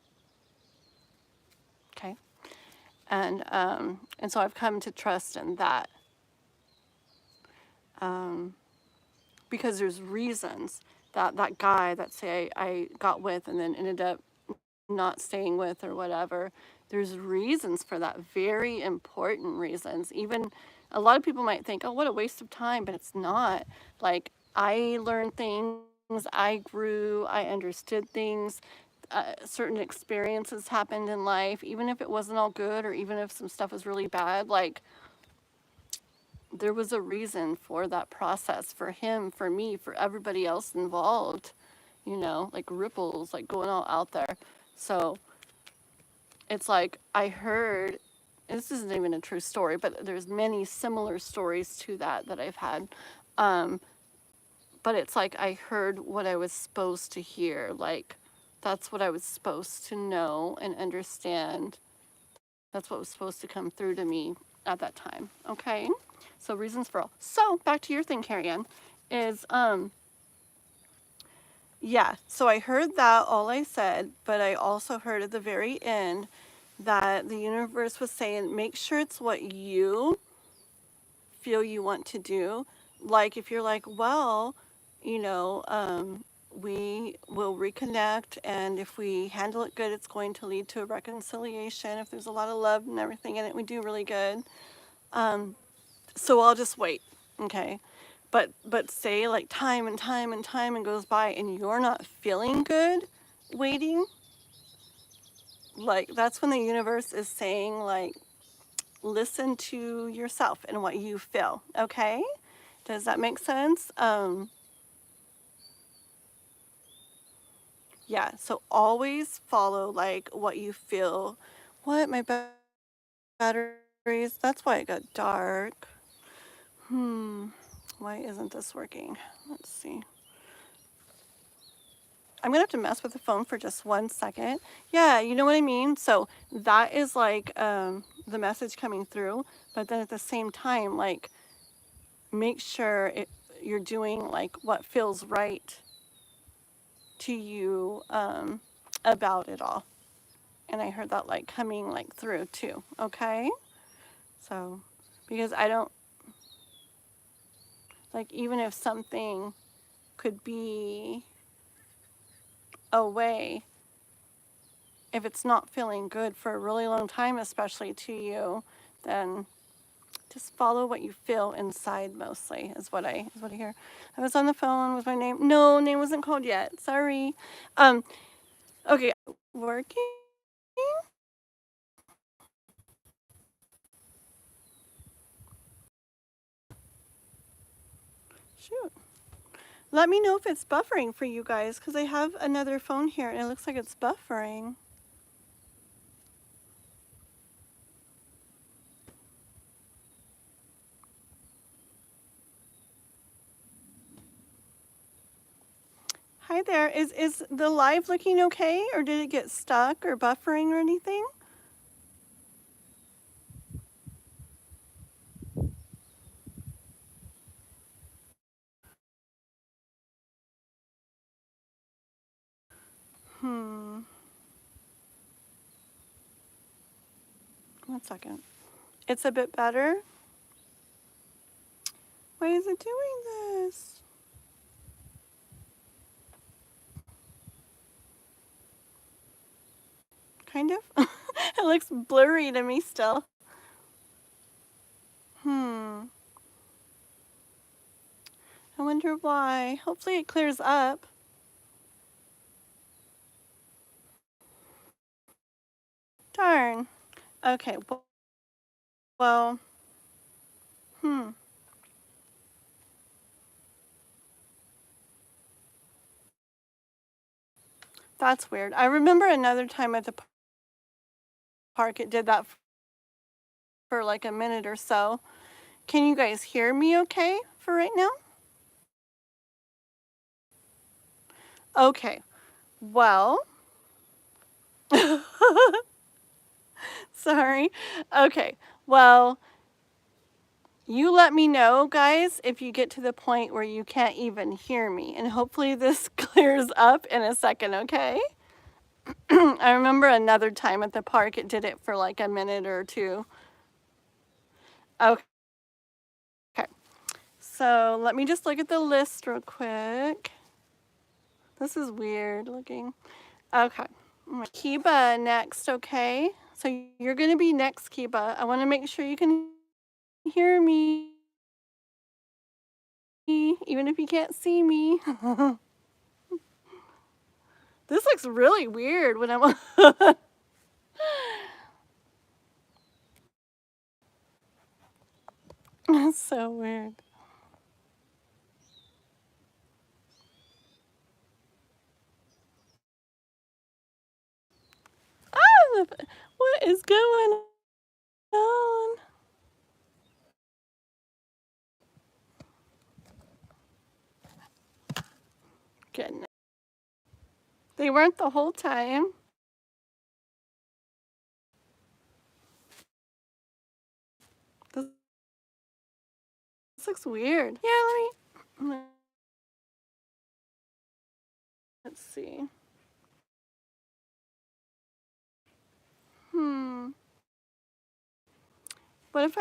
Okay? And so I've come to trust in that. Because there's reasons that guy that say I got with and then ended up not staying with or whatever, there's reasons for that, very important reasons. Even a lot of people might think, oh, what a waste of time, but it's not. Like, I learned things, I grew, I understood things, certain experiences happened in life, even if it wasn't all good or even if some stuff was really bad, like, there was a reason for that process, for him, for me, for everybody else involved, like ripples, like going all out there. So it's like I heard, this isn't even a true story, but there's many similar stories to that I've had. But it's like I heard what I was supposed to hear. Like, that's what I was supposed to know and understand. That's what was supposed to come through to me at that time. Okay? So reasons for all. So back to your thing, Carrie Ann, is yeah, so I heard that, all I said, but I also heard at the very end that the universe was saying, make sure it's what you feel you want to do. Like if you're like, well, you know, we will reconnect, and if we handle it good, it's going to lead to a reconciliation. If there's a lot of love and everything in it, we do really good. So I'll just wait, okay? But say like time and time and time and goes by and you're not feeling good waiting, like that's when the universe is saying like, listen to yourself and what you feel, okay? Does that make sense? Yeah, so always follow like what you feel. What, my batteries? That's why it got dark. Why isn't this working? Let's see. I'm gonna have to mess with the phone for just 1 second. Yeah, you know what I mean? So that is like the message coming through, but then at the same time, like make sure you're doing like what feels right to you about it all. And I heard that like coming like through too, okay? So, because I don't, like even if something could be away, if it's not feeling good for a really long time, especially to you, then just follow what you feel inside mostly is what I hear. I was on the phone with my name. No, name wasn't called yet. Sorry. Okay, working. Shoot. Let me know if it's buffering for you guys because I have another phone here and it looks like it's buffering. Hi there. Is the live looking okay, or did it get stuck or buffering or anything? Hmm. 1 second. It's a bit better. Why is it doing this? Kind of. It looks blurry to me still. I wonder why. Hopefully it clears up. Darn. Okay. Well. That's weird. I remember another time at the park it did that for like a minute or so. Can you guys hear me okay for right now? Okay. Well. Sorry. Okay. Well, you let me know, guys, if you get to the point where you can't even hear me. And hopefully this clears up in a second, okay? I remember another time at the park, it did it for like a minute or two. Okay. So let me just look at the list real quick. This is weird looking. Okay. Kiba next, okay? So you're going to be next, Kiba. I want to make sure you can hear me, even if you can't see me. This looks really weird when I'm It's so weird. Ah, what is going on? Goodness. They weren't the whole time. This looks weird. Yeah, let's see. What if